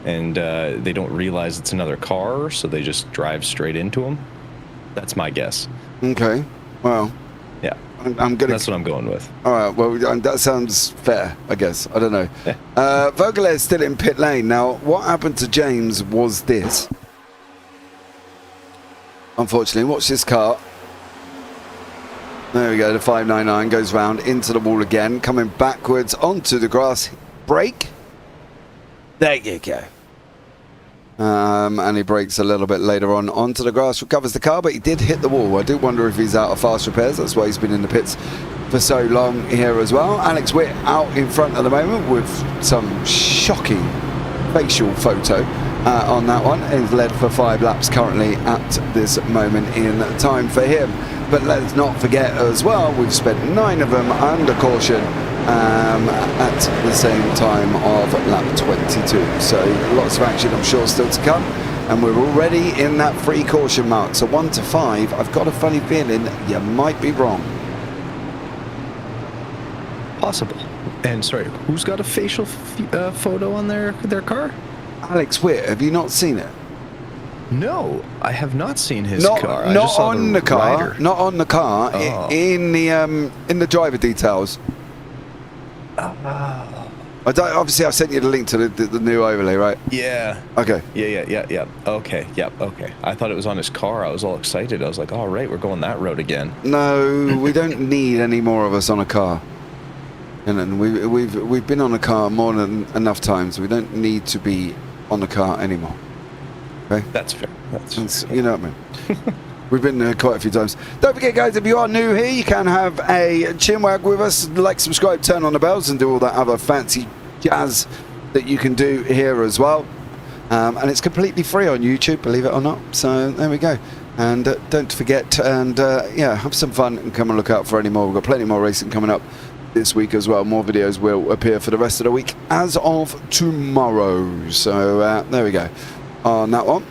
and they don't realize it's another car, so they just drive straight into him. That's my guess. Okay. Well. Yeah. I'm gonna. That's what I'm going with. All right. Well, that sounds fair, I guess. I don't know. Yeah. Vogler is still in pit lane now. What happened to James was this. Unfortunately, watch this car. There we go. The 599 goes round into the wall again, coming backwards onto the grass. Brake. There you go. And he brakes a little bit later on onto the grass, recovers the car, but he did hit the wall. I do wonder if he's out of fast repairs. That's why he's been in the pits for so long here as well. Alex Witt out in front at the moment with some shocking facial photo on that one. He's led for 5 laps currently at this moment in time for him. But let's not forget as well, we've spent 9 of them under caution at the same time of lap 22. So lots of action, I'm sure, still to come. And we're already in that free caution mark. So 1 to 5, I've got a funny feeling you might be wrong. Possible. And sorry, who's got a facial photo on their car? Alex Witt, have you not seen it? No, I have not seen his Not, car. I not just saw on the car. rider. Not on the car. Oh. In the driver details. Obviously, I've sent you the link to the new overlay, right? Yeah. Okay. Yeah. Okay. Yep. Okay. I thought it was on his car. I was all excited. I was like, all right, we're going that road again. No, we don't need any more of us on a car. And we've been on a car more than enough times. We don't need to be on the car anymore. Okay. That's fair. That's You know what I mean. We've been there quite a few times. Don't forget, guys, if you are new here, you can have a chinwag with us. Like, subscribe, turn on the bells, and do all that other fancy jazz that you can do here as well. And it's completely free on YouTube, believe it or not. So there we go. And don't forget, and yeah, have some fun and come and look out for any more. We've got plenty more racing coming up this week as well. More videos will appear for the rest of the week as of tomorrow. So there we go on that one.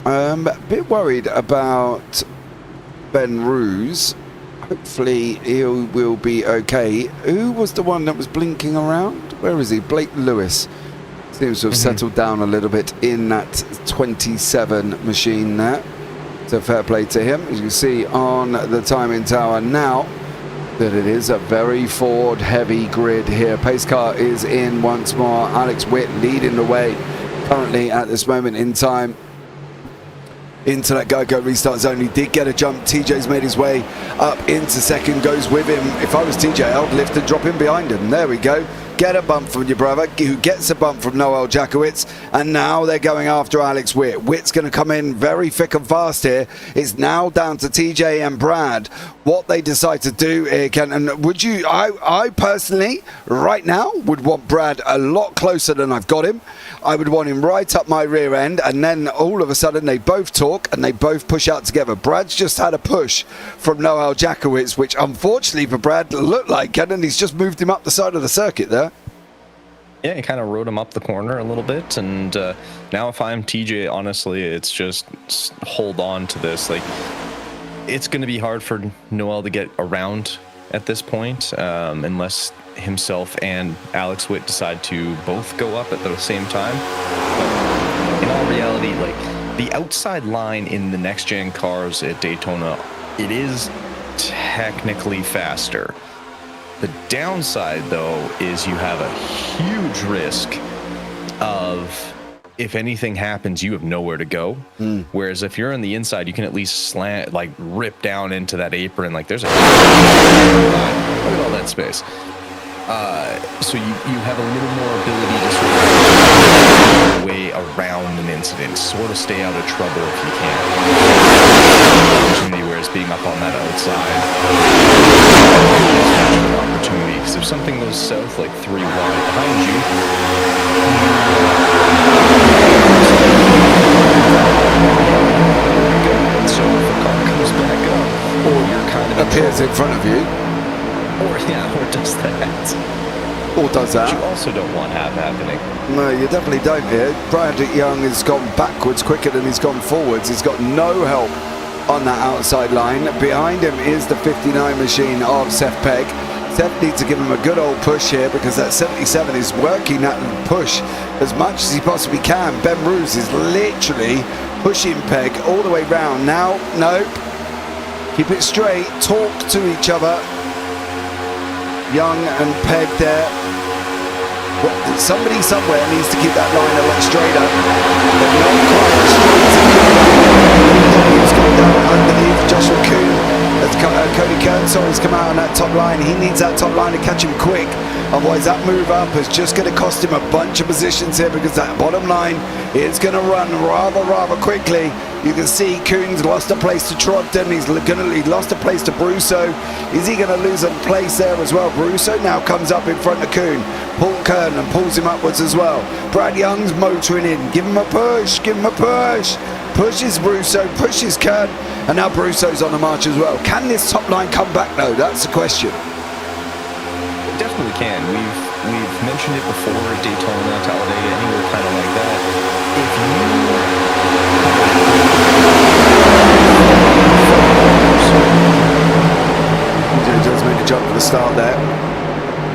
A bit worried about Ben Roos. Hopefully he will be okay. Who was the one that was blinking around? Where is he? Blake Lewis seems to have settled down a little bit in that 27 machine there. So fair play to him. As you can see on the timing tower now, that it is a very Ford heavy grid here. Pace car is in once more. Alex Witt leading the way currently at this moment in time into that go restart zone. He did get a jump. TJ's made his way up into second, goes with him. If I was TJ, I'd lift and drop him behind him. There we go. Get a bump from your brother, who gets a bump from Noel Jakowitz, and now they're going after Alex Witt. Witt's going to come in very thick and fast here. It's now down to TJ and Brad what they decide to do here, Kenton. Would you, I personally, right now, would want Brad a lot closer than I've got him. I would want him right up my rear end, and then all of a sudden they both talk and they both push out together. Brad's just had a push from Noel Jakowitz, which unfortunately for Brad looked like Kenton. He's just moved him up the side of the circuit there. Yeah, he kind of rode him up the corner a little bit, and now if I'm TJ, honestly, it's just hold on to this. Like, it's going to be hard for Noel to get around at this point, unless himself and Alex Witt decide to both go up at the same time. But in all reality, like, the outside line in the next-gen cars at Daytona, it is technically faster. The downside, though, is you have a huge risk of, if anything happens, you have nowhere to go. Whereas if you're on the inside, you can at least slant, like, rip down into that apron. Like, there's a... Look at all that space. So you have a little more ability to sort of find a way around an incident, sort of stay out of trouble if you can. Opportunity, whereas being up on that outside, an opportunity, because if something goes south like 3 wide behind you, so if a car comes back up, or you're kind of Appears in front of you. or does that. Or does that. Which you also don't want to have happening. No, you definitely don't here. Brad Young has gone backwards quicker than he's gone forwards. He's got no help on that outside line. Behind him is the 59 machine of Seth Pegg. Seth needs to give him a good old push here because that 77 is working that push as much as he possibly can. Ben Roos is literally pushing Peg all the way round. Now, nope. Keep it straight. Talk to each other. Young and Peg there. Somebody somewhere needs to keep that line a lot straighter. They're not quite as straight. He's going down underneath Joshua Kuhn. Cody Kernsor's come out on that top line. He needs that top line to catch him quick. Otherwise, that move up is just going to cost him a bunch of positions here because that bottom line is going to run rather quickly. You can see Kuhn's lost a place to Trogdon. He lost a place to Brusso. Is he going to lose a place there as well? Brusso now comes up in front of Kuhn. Paul Kern and pulls him upwards as well. Brad Young's motoring in. Give him a push. Give him a push. Pushes Brusso, pushes Kern, and now Brusso's on the march as well. Can this top line come back though? That's the question. It definitely can. We've mentioned it before at Daytona, Talladega, anywhere kind of like that. If you does make a jump for the start there.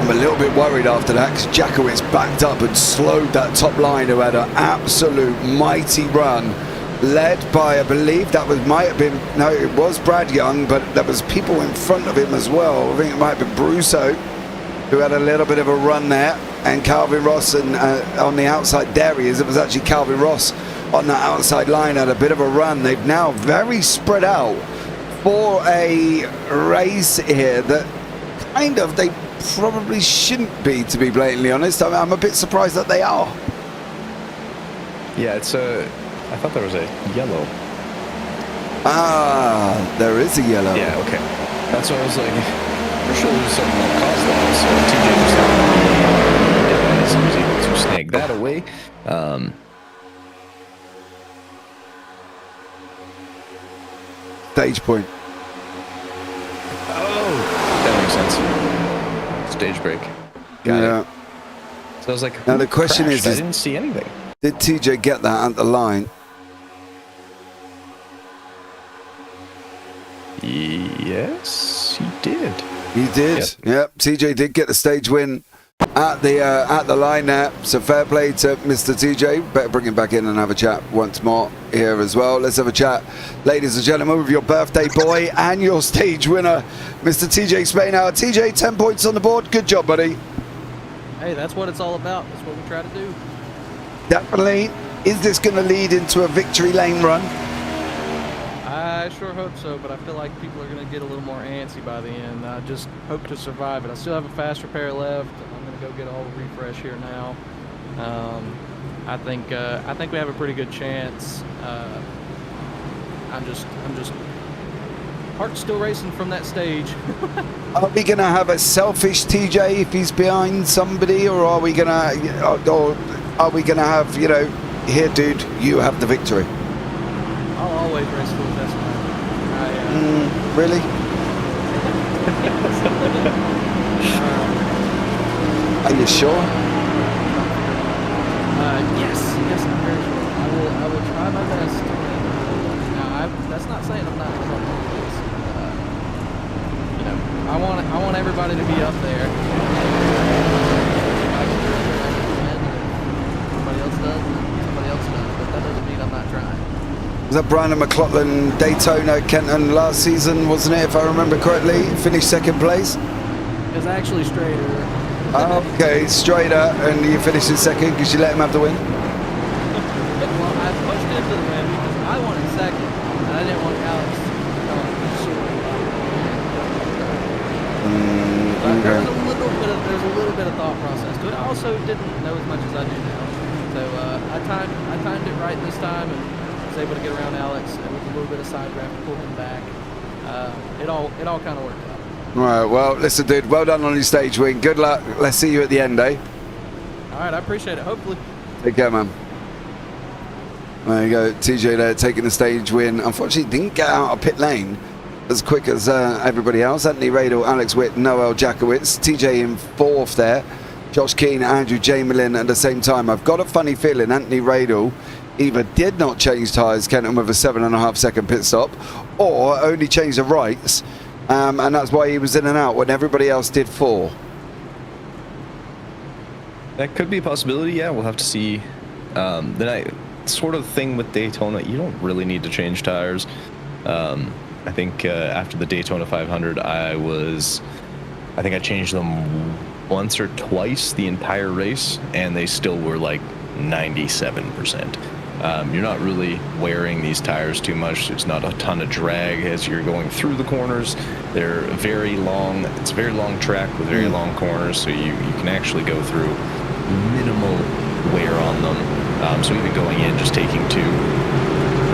I'm a little bit worried after that because Jackowitz backed up and slowed that top line who had an absolute mighty run. Led by, I believe that was it was Brad Young, but there was people in front of him as well. I think it might have been Brusso who had a little bit of a run there, and Calvin Ross and on the outside. There he is. It was actually Calvin Ross on that outside line had a bit of a run. They've now very spread out for a race here that kind of they probably shouldn't be, to be blatantly honest. I'm a bit surprised that they are. Yeah, I thought there was a yellow. Ah, there is a yellow. Yeah, okay. That's what I was like. For sure there's something that caused that. So TJ was able to snag that away. Stage point. Oh, that makes sense. Stage break. Got it. So I was like, now the question crashed? is, I didn't see anything. Did TJ get that at the line? Yes, he did. He did. Yep. TJ did get the stage win at the line there. So fair play to Mr. TJ. Better bring him back in and have a chat once more here as well. Let's have a chat, ladies and gentlemen, with your birthday boy and your stage winner, Mr. TJ Spainhour. TJ, 10 points on the board. Good job, buddy. Hey, that's what it's all about. That's what we try to do. Definitely. Is this going to lead into a victory lane run? I sure hope so, but I feel like people are going to get a little more antsy by the end. I just hope to survive it. I still have a fast repair left. I'm going to go get a whole refresh here now. I think we have a pretty good chance. I'm just heart's still racing from that stage. Are we going to have a selfish TJ if he's behind somebody, or are we going to have, you know, here, dude, you have the victory? I'll always race for the best man. Really? Are you sure? Yes, I'm very sure. I will try my best. Now, that's not saying I'm not going to do this. You know, I want everybody to be up there. Somebody else does, but that doesn't mean I'm not trying. Was that Brian McLaughlin Daytona Kenton last season, wasn't it, if I remember correctly? Finished second place? It was actually straighter. Okay, straighter, and you finished in second because you let him have the win? Well, I pushed into the win because I wanted second, and I didn't want Alex to come Okay. There's a little bit of thought process to it. I also didn't know as much as I do now. So I timed it right this time and was able to get around Alex and with a little bit of side draft to pull him back. It all kind of worked out. All right, well, listen, dude, well done on your stage win. Good luck. Let's see you at the end, eh? All right, I appreciate it. Hopefully. Take care, man. There you go, TJ there taking the stage win. Unfortunately, didn't get out of pit lane as quick as everybody else. Anthony Radel, Alex Witt, Noel Jackowitz, TJ in fourth there. Josh Keane, Andrew Jamelin at the same time. I've got a funny feeling Anthony Radel either did not change tyres, Kenton, with a 7.5 second pit stop, or only changed the rights and that's why he was in and out when everybody else did 4. That could be a possibility. Yeah, we'll have to see. Sort of thing with Daytona, you don't really need to change tires. I think after the Daytona 500, I think I changed them once or twice the entire race, and they still were like 97%. You're not really wearing these tires too much. There's not a ton of drag as you're going through the corners. They're very long. It's a very long track with very long corners, so you can actually go through minimal wear on them. So even going in, just taking 2,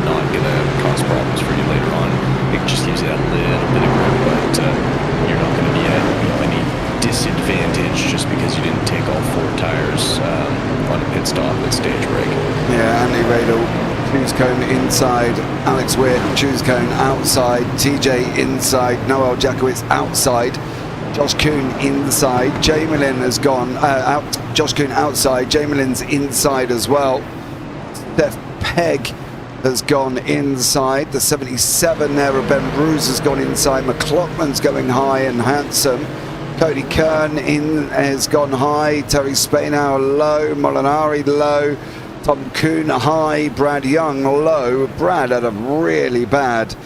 not gonna cause problems for you later on. It just gives you that little bit of grip, but you're not gonna be at any disadvantage just because you didn't take all 4 tires on a pit stop at stage break. Yeah, Andy Radel, choose cone inside, Alex Witt, choose cone outside, TJ inside, Noel Jakowitz outside, Josh Kuhn inside, Jamelin has gone out, Josh Kuhn outside, Jamelin's inside as well. Steph Pegg has gone inside, the 77 there of Ben Bruce has gone inside, McLaughlin's going high and handsome. Cody Kern has gone high, Terry Spainhour low, Molinari low, Tom Kuhn high, Brad Young low. Brad had a really bad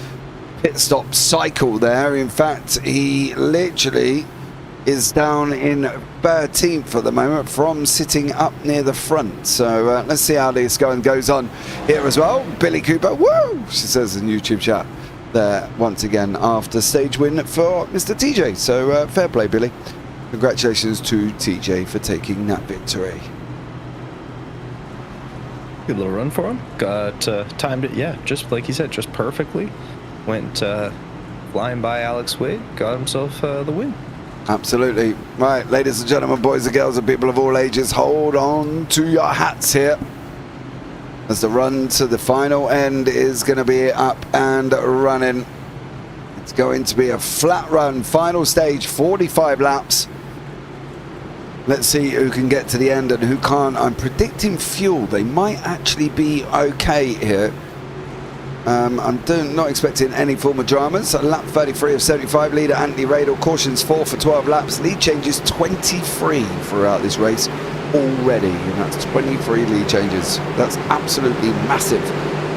pit stop cycle there. In fact, he literally is down in 13th at the moment from sitting up near the front. So let's see how this goes on here as well. Billy Cooper, woo, she says in YouTube chat there once again after stage win for Mr. TJ. So fair play, Billy. Congratulations to TJ for taking that victory. Good little run for him. Got timed it, yeah, just like he said, just perfectly. Went flying by Alex Wade, got himself the win. Absolutely. Right, ladies and gentlemen, boys and girls and people of all ages, hold on to your hats here, as the run to the final end is going to be up and running. It's going to be a flat run, final stage, 45 laps. Let's see who can get to the end and who can't. I'm predicting fuel. They might actually be okay here. I'm not expecting any form of dramas. So lap 33 of 75, leader Anthony Radel, cautions 4 for 12 laps. Lead changes 23 throughout this race already, and that's 23 lead changes. That's absolutely massive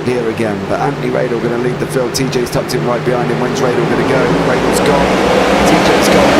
here again. But Anthony Radel going to lead the field. TJ's tucked in right behind him. When's Radel going to go? Radel's gone. TJ's gone.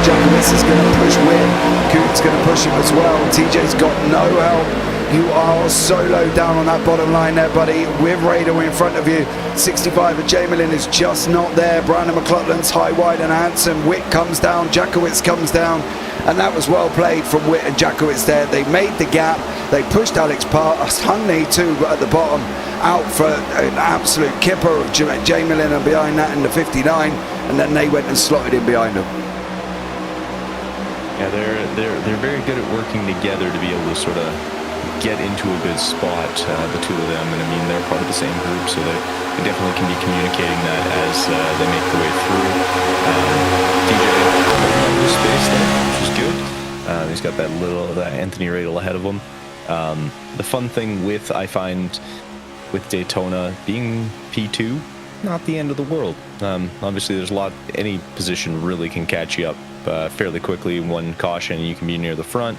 Jakowitz is going to push Witt. Kuhn's going to push him as well. TJ's got no help. You are so low down on that bottom line there, buddy, with Radel in front of you. 65 of Jamelin is just not there. Brandon McLaughlin's high, wide and handsome. Witt comes down, Jakowitz comes down, and that was well played from Witt and Jakowitz there. They made the gap. They pushed Alex past. Hunley too at the bottom, out for an absolute kipper of Jamelin, and behind that in the 59, and then they went and slotted in behind them. Yeah, they're very good at working together to be able to sort of get into a good spot, the two of them. And I mean, they're part of the same group, so they definitely can be communicating that as they make their way through. DJ holding space there, which is good. He's got that Anthony Radel ahead of him. The fun thing I find with Daytona being P2, not the end of the world. Obviously, there's any position really can catch you up fairly quickly. One caution, you can be near the front.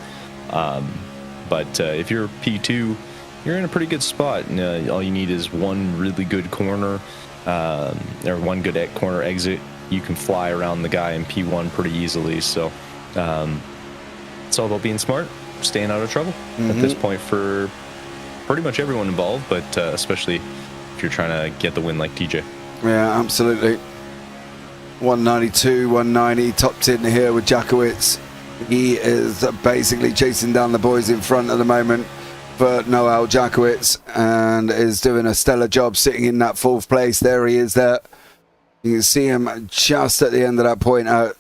But if you're P2, you're in a pretty good spot. And, all you need is one really good corner, or one good corner exit. You can fly around the guy in P1 pretty easily. So it's all about being smart, staying out of trouble at this point for pretty much everyone involved, but especially if you're trying to get the win like TJ. Yeah, absolutely. 192, 190, topped in here with Jakowitz. He is basically chasing down the boys in front at the moment for Noel Jakowitz, and is doing a stellar job sitting in that 4th place. There he is there. You can see him just at the end of that point out.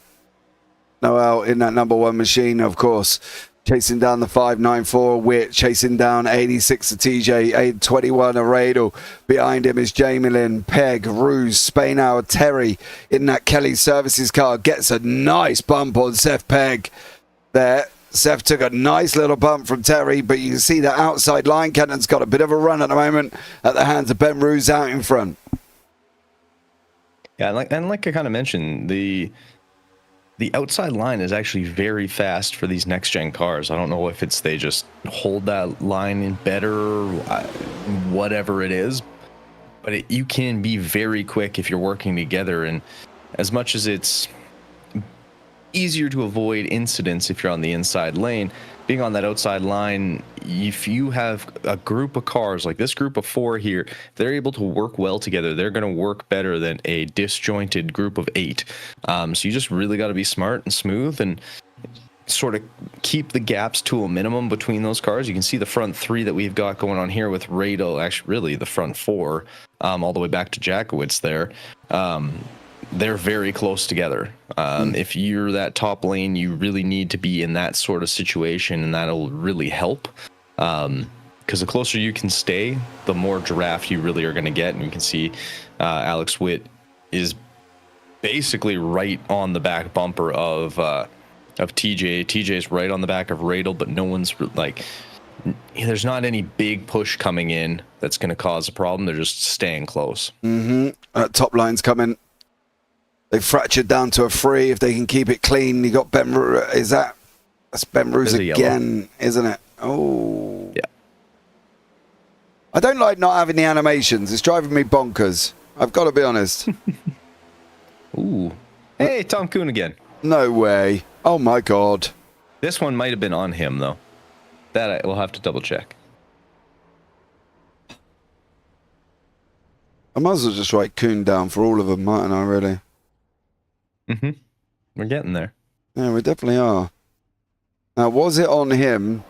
Noel in that number 1 machine, of course. Chasing down the 594 Witt, chasing down 86 of TJ, 821 of Radel. Behind him is Jamelin, Pegg, Ruse, Spainhour, Terry in that Kelly Services car. Gets a nice bump on Seth Pegg there. Seth took a nice little bump from Terry, but you can see the outside line. Kenton's got a bit of a run at the moment at the hands of Ben Ruse out in front. Yeah, and like I kind of mentioned, the outside line is actually very fast for these next-gen cars. I don't know if it's they just hold that line in better, whatever it is, but you can be very quick if you're working together. And as much as it's easier to avoid incidents if you're on the inside lane, being on that outside line, if you have a group of cars like this group of 4 here, they're able to work well together. They're going to work better than a disjointed group of 8. So you just really got to be smart and smooth and sort of keep the gaps to a minimum between those cars. You can see the front 3 that we've got going on here with Radel, actually really the front 4, all the way back to Jackowitz there. They're very close together. If you're that top lane, you really need to be in that sort of situation, and that'll really help. Because the closer you can stay, the more draft you really are going to get. And you can see Alex Witt is basically right on the back bumper of TJ. TJ's right on the back of Radel, but no one's like, there's not any big push coming in that's going to cause a problem. They're just staying close. Top line's coming. They fractured down to a 3. If they can keep it clean, you got Ben. That's Ben Ruse again, isn't it? Oh, yeah. I don't like not having the animations. It's driving me bonkers. I've got to be honest. Ooh, hey, Tom Kuhn again. No way. Oh my God. This one might have been on him though. That we'll have to double check. I might as well just write Kuhn down for all of them, mightn't I? Really? We're getting there. Yeah, we definitely are. Now, was it on him?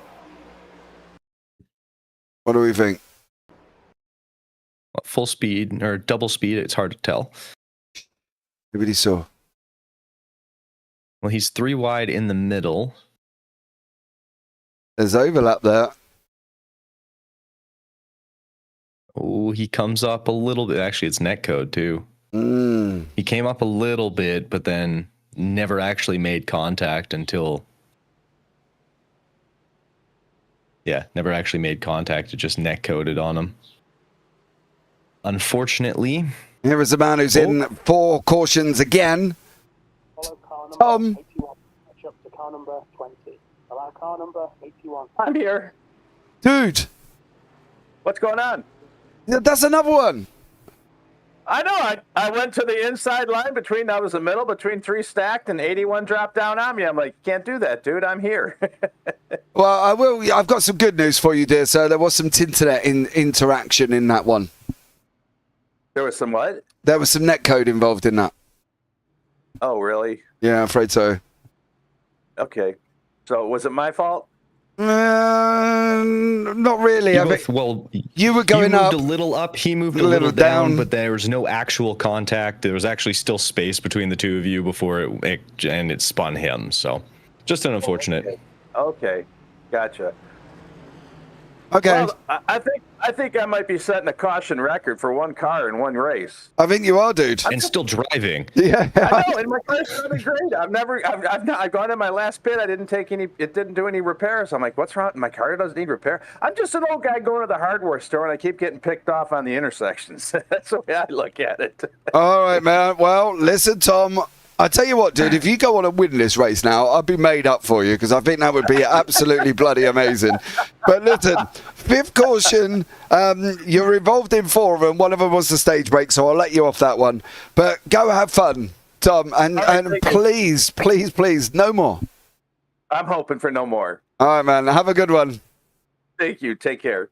What do we think? Full speed or double speed, it's hard to tell. Everybody saw. Well, he's 3 wide in the middle. There's overlap there. Oh, he comes up a little bit. Actually, it's netcode too. He came up a little bit, but then never actually made contact until... Yeah, never actually made contact. It just netcoded on him. Unfortunately... Here is a man who's in 4 cautions again. Tom. Car number 20. Allow car number 81. I'm here. Dude. What's going on? That's another one. I know. I went to the inside line between, that was the middle, between 3 stacked and 81 dropped down on me. I'm like, can't do that, dude. I'm here. Well, I will. I've got some good news for you, dear sir. There was some internet interaction in that one. There was some what? There was some netcode involved in that. Oh, really? Yeah, I'm afraid so. Okay. So was it my fault? Not really. You were going moved up. a little up, he moved a little down, but there was no actual contact. There was actually still space between the two of you before it spun him. So just an unfortunate. Okay. Gotcha. Okay. Well, I think I might be setting a caution record for 1 car in 1 race. I think you are, dude. And still driving. Yeah. I know, and my car's driving great. I've gone in my last pit. It didn't do any repairs. I'm like, what's wrong? My car doesn't need repair. I'm just an old guy going to the hardware store, and I keep getting picked off on the intersections. That's the way I look at it. All right, man. Well, listen, Tom. I tell you what, dude, if you go on and win this race now, I'll be made up for you because I think that would be absolutely bloody amazing. But listen, 5th caution, you're involved in 4 of them. One of them was the stage break, so I'll let you off that one. But go have fun, Tom, and please, please, please, no more. I'm hoping for no more. All right, man. Have a good one. Thank you. Take care.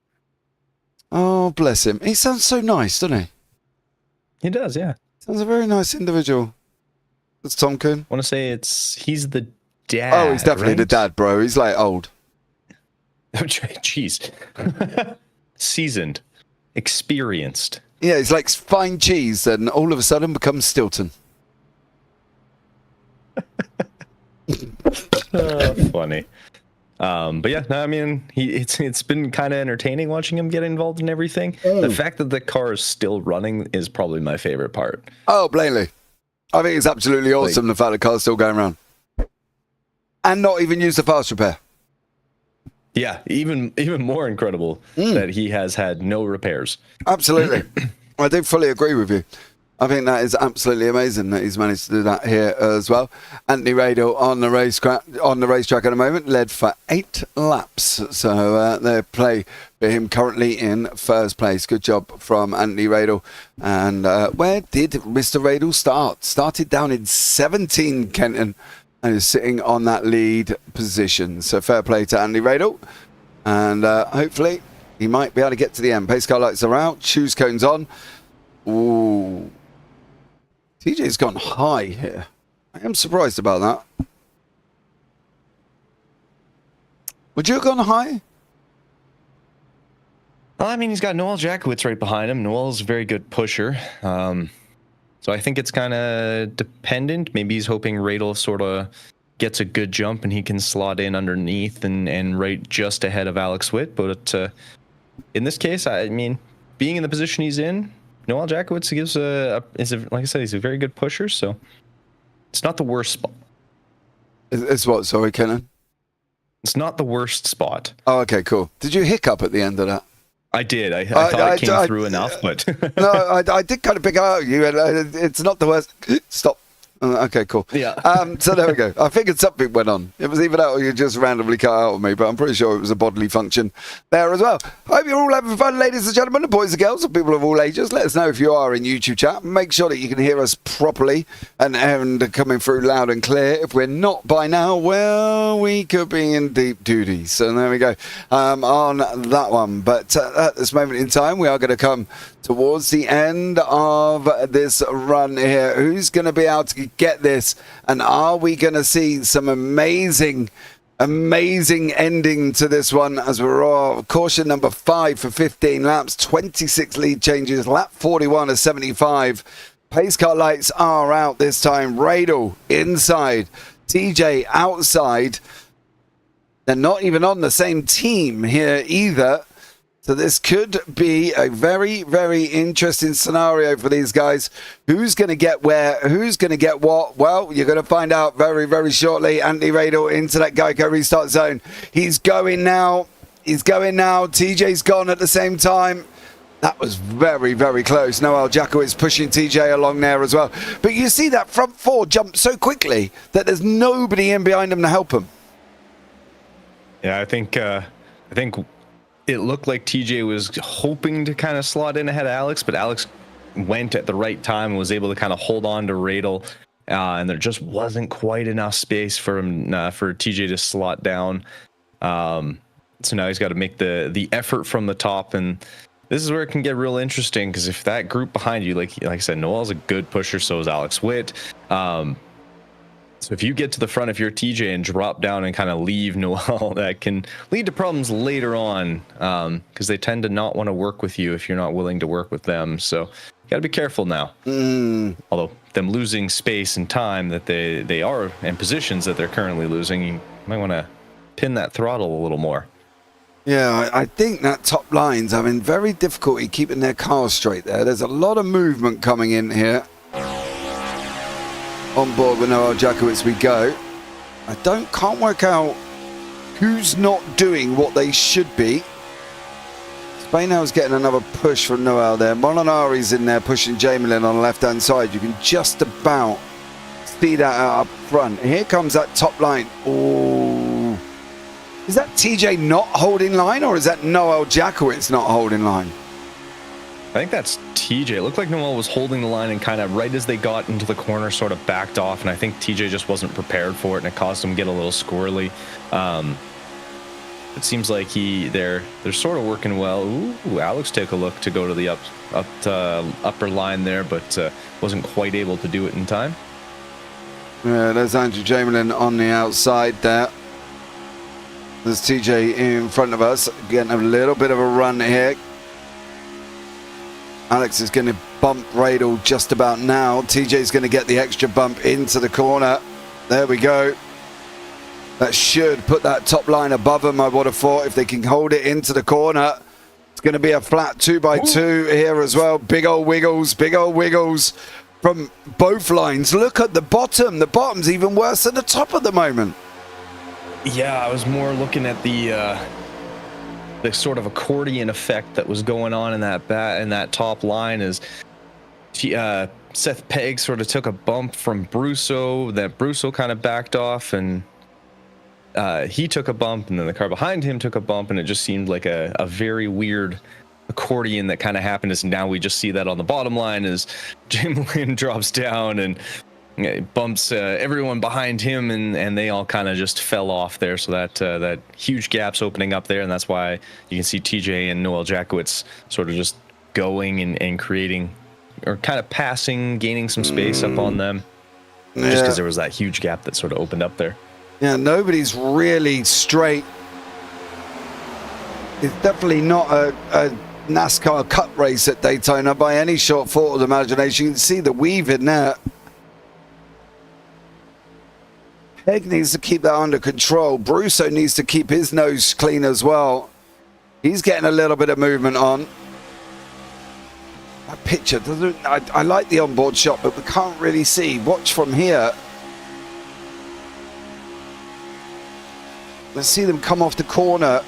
Oh, bless him. He sounds so nice, doesn't he? He does, yeah. Sounds a very nice individual. That's Tom Kuhn. I want to say he's the dad. Oh, he's definitely the dad, bro. He's like old. Jeez. Seasoned. Experienced. Yeah, he's like fine cheese and all of a sudden becomes Stilton. Funny. But yeah, no, I mean, it's been kind of entertaining watching him get involved in everything. The fact that the car is still running is probably my favorite part. Oh, plainly. I think it's absolutely awesome, the fact the car's still going around. And not even use the fast repair. Yeah, even more incredible that he has had no repairs. Absolutely. I do fully agree with you. I think that is absolutely amazing that he's managed to do that here as well. Anthony Radel on the racetrack at the moment, led for 8 laps. So their play for him currently in first place. Good job from Anthony Radel. And where did Mr. Radel start? Started down in 17, Kenton, and is sitting on that lead position. So fair play to Anthony Radel. And hopefully he might be able to get to the end. Pace car lights are out. Shoes cones on. Ooh. TJ's gone high here. I am surprised about that. Would you have gone high? Well, I mean, he's got Noel Jackowitz right behind him. Noel's a very good pusher. So I think it's kind of dependent. Maybe he's hoping Radel sort of gets a good jump and he can slot in underneath and right just ahead of Alex Witt. But in this case, I mean, being in the position he's in, Noel Jackowitz like I said, he's a very good pusher, so it's not the worst spot. It's what, sorry, Kenton? It's not the worst spot. Oh, okay, cool. Did you hiccup at the end of that? I did. I thought it came through enough, but... No, I did kind of pick out you. It's not the worst. Stop. Okay, cool. Yeah. So there we go. I figured something went on. It was either that or you just randomly cut out of me, but I'm pretty sure it was a bodily function there as well. Hope you're all having fun, ladies and gentlemen, and boys and girls, and people of all ages. Let us know if you are in YouTube chat. Make sure that you can hear us properly and coming through loud and clear. If we're not by now, well, we could be in deep duty. So there we go on that one. But at this moment in time, we are going to come towards the end of this run here. Who's going to be able to get this, and are we going to see some amazing ending to this one as we're all caution number 5 for 15 laps, 26 lead changes, lap 41 of 75. Pace car lights are out this time. Radel inside, TJ outside. They're not even on the same team here either. So this could be a very, very interesting scenario for these guys. Who's going to get where? Who's going to get what? Well, you're going to find out very, very shortly. Anthony Radel into that Geico restart zone. He's going now. TJ's gone at the same time. That was very, very close. Noel Jackowitz pushing TJ along there as well. But you see that front four jump so quickly that there's nobody in behind him to help him. Yeah, I think it looked like TJ was hoping to kind of slot in ahead of Alex, but Alex went at the right time and was able to kind of hold on to Radel, and there just wasn't quite enough space for him for TJ to slot down. So now he's got to make the effort from the top, and this is where it can get real interesting, because if that group behind you, like I said, Noel's a good pusher, so is Alex Witt. So if you get to the front of your TJ and drop down and kind of leave Noel, that can lead to problems later on, because they tend to not want to work with you if you're not willing to work with them. So you got to be careful now. Although them losing space and time that they are, and positions that they're currently losing, you might want to pin that throttle a little more. Yeah, I think that top line's having very difficulty keeping their cars straight there. There's a lot of movement coming in here. On board with Noel Jackowitz we go. I can't work out who's not doing what they should be. Spainow's getting another push from Noel there. Molinari's in there pushing Jamelin on the left-hand side. You can just about see that out up front. Here comes that top line. Oh, is that TJ not holding line, or is that Noel Jackowitz not holding line? I think that's TJ. It looked like Noel was holding the line and kind of right as they got into the corner sort of backed off, and I think TJ just wasn't prepared for it, and it caused him to get a little squirrely. It seems like they're sort of working well. Ooh, Alex took a look to go to the upper line there, but wasn't quite able to do it in time. Yeah, there's Andrew Jamelin on the outside there. There's TJ in front of us, getting a little bit of a run here. Alex is going to bump Radel just about now. TJ's going to get the extra bump into the corner. There we go. That should put that top line above them, I would have thought, if they can hold it into the corner. It's going to be a flat 2x2 here as well. Big old wiggles from both lines. Look at the bottom. The bottom's even worse than the top at the moment. Yeah, I was more looking at the the sort of accordion effect that was going on in that top line is Seth Pegg sort of took a bump from Brusso, that Brusso kind of backed off, and he took a bump, and then the car behind him took a bump, and it just seemed like a very weird accordion that kind of happened. As now we just see that on the bottom line as Jim Lynn drops down and bumps everyone behind him, and they all kind of just fell off there. So that huge gap's opening up there, and that's why you can see TJ and Noel Jackowitz sort of just going and creating, or kind of passing, gaining some space up on them, just because there was that huge gap that sort of opened up there. Yeah, nobody's really straight. It's definitely not a NASCAR Cup race at Daytona by any short thought of the imagination. You can see the weave in there. Pegg needs to keep that under control. Brusso needs to keep his nose clean as well. He's getting a little bit of movement on. That picture doesn't. I like the onboard shot, but we can't really see. Watch from here. Let's see them come off the corner.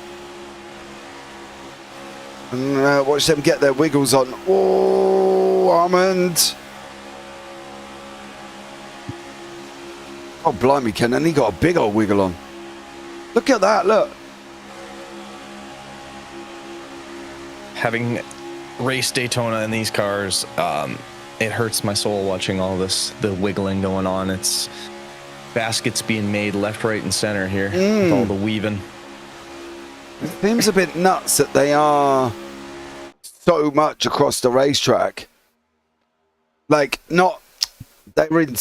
And watch them get their wiggles on. Oh, Armand. Oh, blimey, Kenton. He got a big old wiggle on. Look at that, look. Having raced Daytona in these cars, it hurts my soul watching all this, the wiggling going on. It's baskets being made left, right, and center here with all the weaving. It seems a bit nuts that they are so much across the racetrack. Like, not, they're in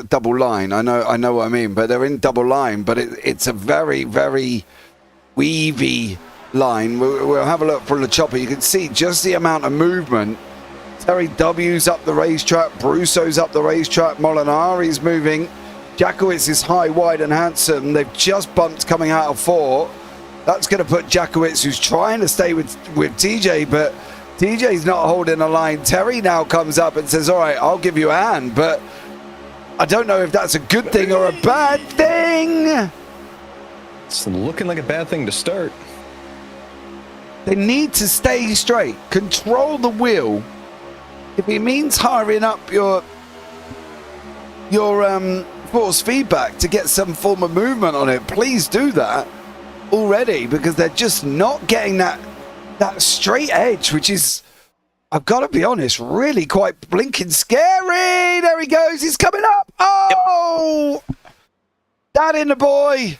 double line. I know what I mean, but they're in double line. But it's a very, very weavy line. We'll have a look from the chopper. You can see just the amount of movement. Terry W's up the racetrack. Brusso's up the racetrack. Molinari's moving. Jackowitz is high, wide, and handsome. They've just bumped coming out of 4. That's going to put Jackowitz, who's trying to stay with TJ, but TJ's not holding a line. Terry now comes up and says, all right, I'll give you a hand, but I don't know if that's a good thing or a bad thing. It's looking like a bad thing to start. They need to stay straight, control the wheel. If it means hiring up your force feedback to get some form of movement on it, please do that already, because they're just not getting that straight edge, which is, I've got to be honest, really quite blinking scary. There he goes. He's coming up. Oh, yep. That in the boy.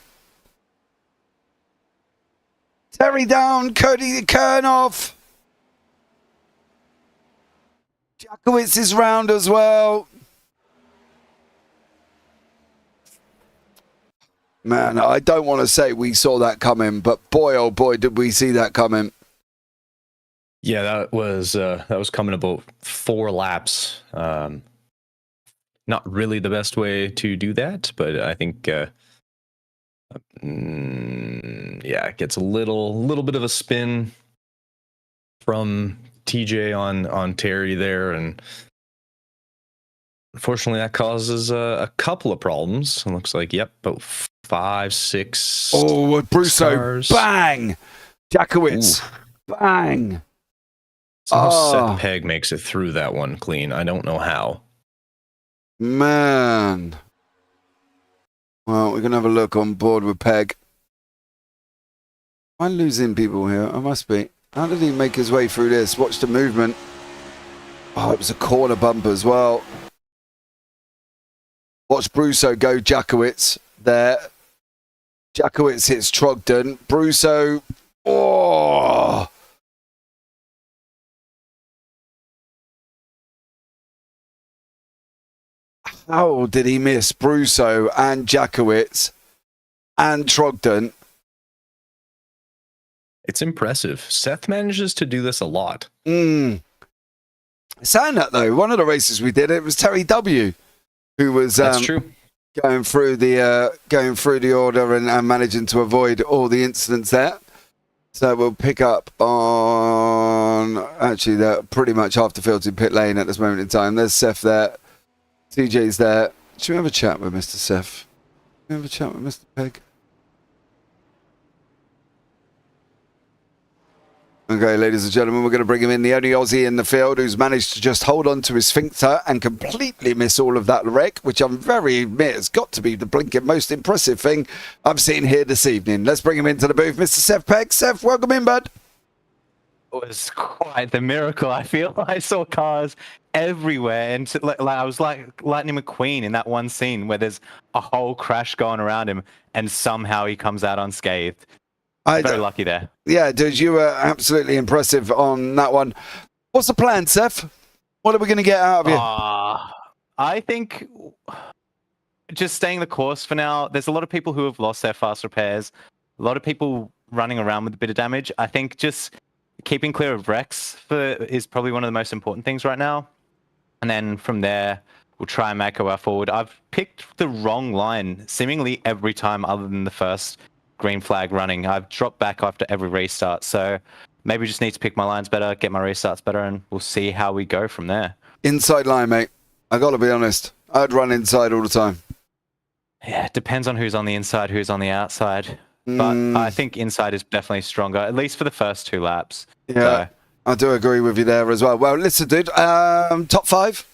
Terry down. Cody Kernoff. Jackowitz is round as well. Man, I don't want to say we saw that coming, but boy, oh boy, did we see that coming. Yeah, that was coming about 4 laps. Not really the best way to do that, but I think, yeah, it gets a little bit of a spin from TJ on Terry there, and unfortunately that causes a couple of problems. It looks like, yep, about 5, 6. Oh, Brusso, stars. Bang! Jackowitz, bang! Somehow Seth Pegg makes it through that one clean. I don't know how. Man. Well, we're going to have a look on board with Pegg. Am I losing people here? I must be. How did he make his way through this? Watch the movement. Oh, it was a corner bump as well. Watch Brusso go Jackowitz there. Jackowitz hits Trogdon. Brusso. Oh! How did he miss Brusso and Jackowitz and Trogdon? It's impressive. Seth manages to do this a lot. Saying that though, one of the races we did, it was Terry W, who was That's true. going through the order and managing to avoid all the incidents there. So we'll pick up on, actually they're pretty much half the field in pit lane at this moment in time. There's Seth there. TJ's there. Should we have a chat with Mr. Seth? Should we have a chat with Mr. Pegg? Okay, ladies and gentlemen, we're going to bring him in. The only Aussie in the field who's managed to just hold on to his sphincter and completely miss all of that wreck, which I'm very admit has got to be the blinking most impressive thing I've seen here this evening. Let's bring him into the booth, Mr. Seth Pegg. Seth, welcome in, bud. It was quite the miracle. I feel I saw cars everywhere, and I was like Lightning McQueen in that one scene where there's a whole crash going around him, and somehow he comes out unscathed. Very lucky there. Yeah, dude, you were absolutely impressive on that one. What's the plan, Seth? What are we going to get out of you? I think just staying the course for now. There's a lot of people who have lost their fast repairs. A lot of people running around with a bit of damage. I think just keeping clear of wrecks is probably one of the most important things right now. And then from there, we'll try and make our way forward. I've picked the wrong line seemingly every time other than the first green flag running. I've dropped back after every restart. So maybe just need to pick my lines better, get my restarts better, and we'll see how we go from there. Inside line, mate. I got to be honest. I'd run inside all the time. Yeah, it depends on who's on the inside, who's on the outside. But I think inside is definitely stronger, at least for the first 2 laps. Yeah, so, I do agree with you there as well. Well, listen, dude, top 5?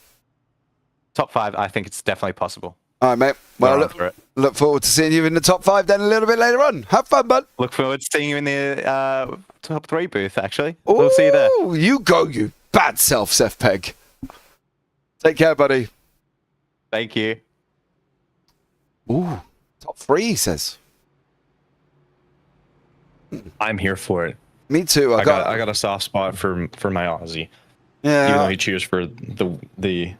Top 5, I think it's definitely possible. All right, mate. Well, look forward to seeing you in the top 5 then a little bit later on. Have fun, bud. Look forward to seeing you in the top 3 booth, actually. We'll see you there. You go, you bad self, Seth Pegg. Take care, buddy. Thank you. Ooh, top 3, he says. I'm here for it. Me too. I got a soft spot for my Aussie. Yeah. Even though he cheers for the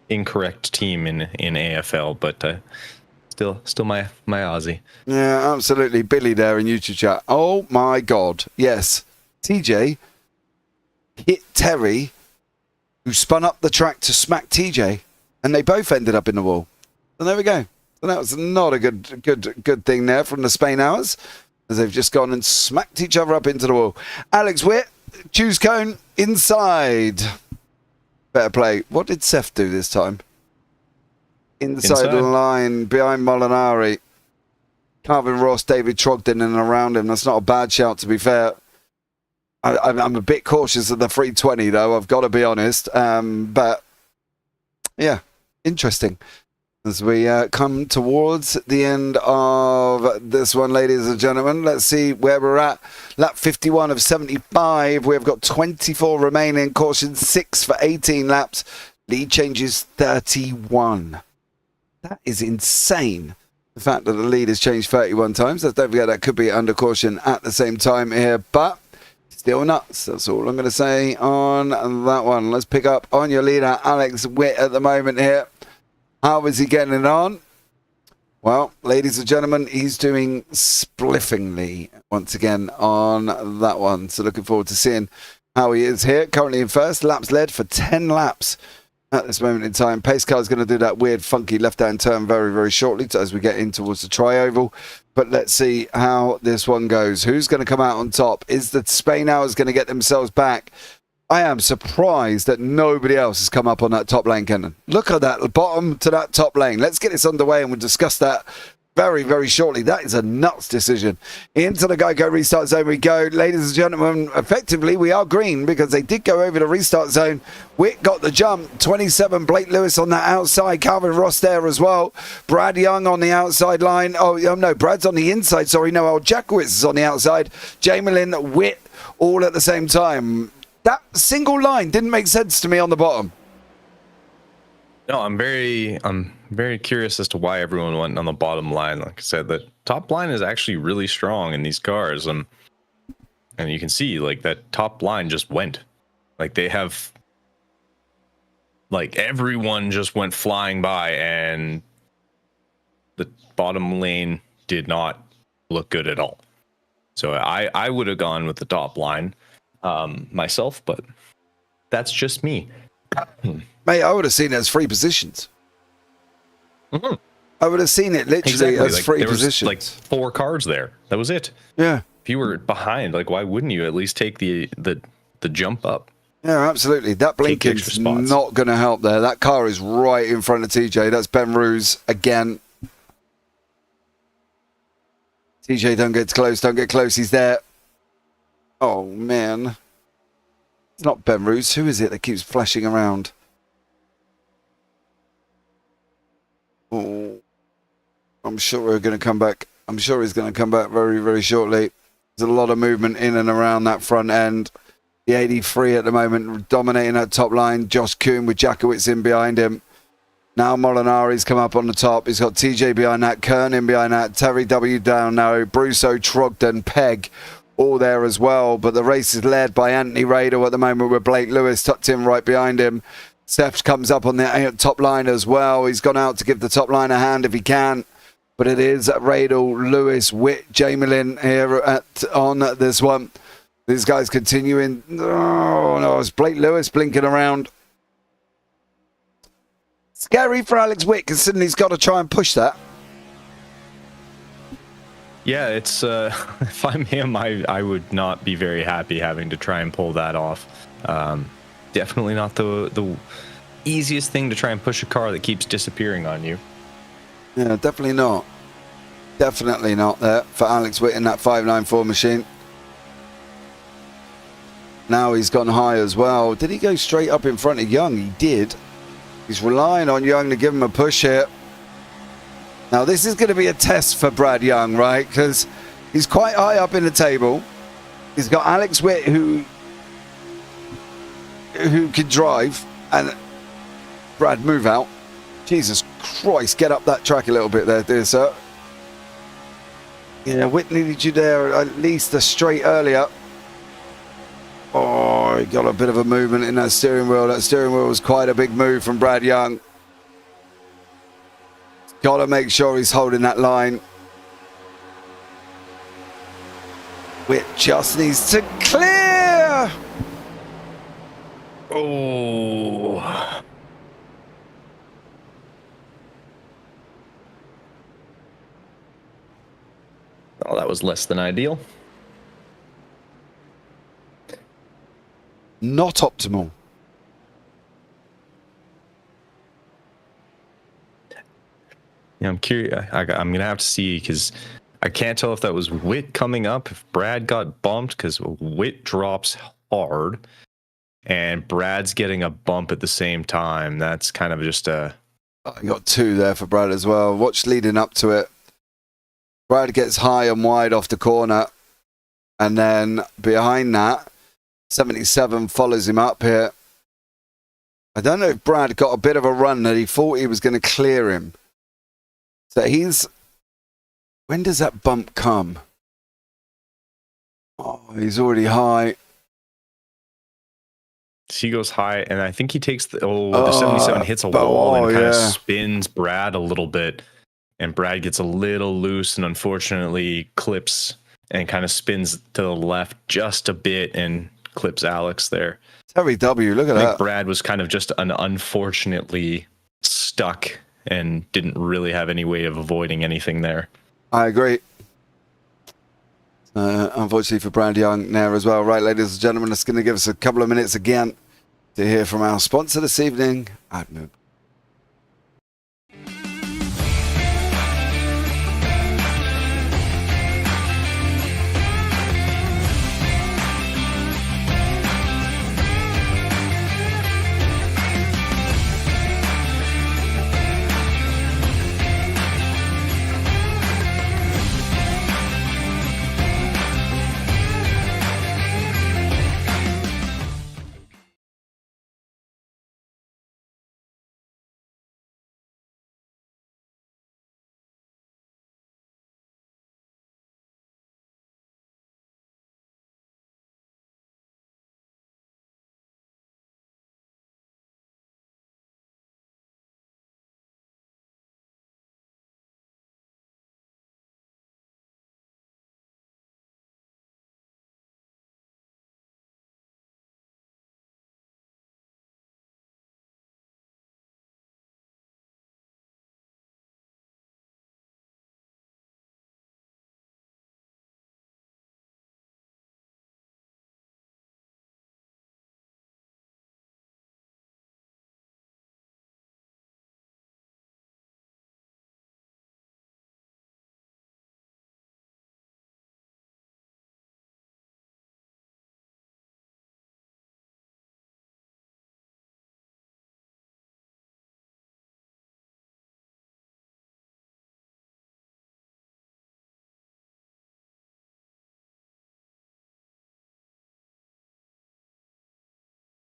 incorrect team in AFL, but still my Aussie. Yeah, absolutely. Billy there in YouTube chat. Oh my God. Yes. TJ hit Terry, who spun up the track to smack TJ, and they both ended up in the wall. And there we go. So that was not a good thing there from the Spain hours, as they've just gone and smacked each other up into the wall. Alex Witt, choose cone inside. Better play. What did Seth do this time? Inside the line, behind Molinari. Calvin Ross, David Trogdon, and around him. That's not a bad shout, to be fair. I'm a bit cautious of the 320, though, I've got to be honest. But, yeah, interesting. As we come towards the end of this one, ladies and gentlemen, let's see where we're at. Lap 51 of 75. We've got 24 remaining. Caution 6 for 18 laps. Lead changes 31. That is insane. The fact that the lead has changed 31 times. Don't forget that could be under caution at the same time here. But still nuts. That's all I'm going to say on that one. Let's pick up on your leader, Alex Witt, at the moment here. How is he getting on? Well, ladies and gentlemen, he's doing spliffingly once again on that one. So looking forward to seeing how he is here. Currently in first. Laps led for 10 laps at this moment in time. Pace car is going to do that weird, funky left-hand turn very, very shortly as we get in towards the tri-oval. But let's see how this one goes. Who's going to come out on top? Is the Spain hours going to get themselves back? I am surprised that nobody else has come up on that top lane, Kenton. Look at that, the bottom to that top lane. Let's get this underway and we'll discuss that very, very shortly. That is a nuts decision. Into the Geico restart zone we go. Ladies and gentlemen, effectively we are green because they did go over the restart zone. Witt got the jump. 27, Blake Lewis on that outside. Calvin Ross there as well. Brad Young on the outside line. Oh, no, Brad's on the inside. Sorry, no, old Jackowitz is on the outside. Jamelin, Witt, all at the same time. That single line didn't make sense to me on the bottom. No, I'm very curious as to why everyone went on the bottom line. Like I said, the top line is actually really strong in these cars, and you can see like that top line just went. Like they have, like everyone just went flying by, and the bottom lane did not look good at all. So I would have gone with the top line myself, but that's just me. Mate, I would have seen it as 3 positions. Mm-hmm. I would have seen it literally as like, 3 positions. Like 4 cars there. That was it. Yeah. If you were behind, like why wouldn't you at least take the jump up? Yeah, absolutely. That blinking's not going to help there. That car is right in front of TJ. That's Ben Roos again. TJ, don't get close. Don't get close. He's there. Oh, man. It's not Ben Roos. Who is it that keeps flashing around? Oh, I'm sure we're going to come back. I'm sure he's going to come back very, very shortly. There's a lot of movement in and around that front end. The 83 at the moment, dominating that top line. Josh Kuhn with Jakowitz in behind him. Now Molinari's come up on the top. He's got TJ behind that, Kern in behind that, Terry W down now, Brusso, Trogdon, Pegg, all there as well. But the race is led by Anthony Radel at the moment with Blake Lewis tucked in right behind him. Seth comes up on the top line as well. He's gone out to give the top line a hand if he can. But it is Radel, Lewis, Witt, Jamelin here on this one. These guys continuing. Oh no, it's Blake Lewis blinking around. Scary for Alex Witt, considering he's got to try and push that. Yeah, it's if I'm him, I would not be very happy having to try and pull that off. Definitely not the easiest thing to try and push a car that keeps disappearing on you. Yeah, definitely not. Definitely not there for Alex Witt in that 594 machine. Now he's gone high as well. Did he go straight up in front of Young? He did. He's relying on Young to give him a push here. Now this is going to be a test for Brad Young, right? Because he's quite high up in the table. He's got Alex Witt who can drive, and Brad, move out. Jesus Christ, get up that track a little bit there, dear sir. Yeah, Witt needed you there at least a straight earlier. Oh, he got a bit of a movement in that steering wheel. That steering wheel was quite a big move from Brad Young. Got to make sure he's holding that line. Witt just needs to clear. Oh. Oh, that was less than ideal. Not optimal. Yeah, I'm curious. I'm gonna have to see, because I can't tell if that was Witt coming up, if Brad got bumped, because Witt drops hard, and Brad's getting a bump at the same time. That's kind of just a. I got two there for Brad as well. Watch leading up to it. Brad gets high and wide off the corner, and then behind that, 77 follows him up here. I don't know if Brad got a bit of a run that he thought he was going to clear him. So he's... When does that bump come? Oh, he's already high. He goes high, and I think he takes the 77 hits a wall and kind of spins Brad a little bit. And Brad gets a little loose and unfortunately clips and kind of spins to the left just a bit and clips Alex there. Terry W, look at I that. think Brad was kind of just unfortunately stuck and didn't really have any way of avoiding anything there. I agree. Unfortunately for Brad Young there as well. Right, ladies and gentlemen, it's going to give us a couple of minutes again to hear from our sponsor this evening, AdMove.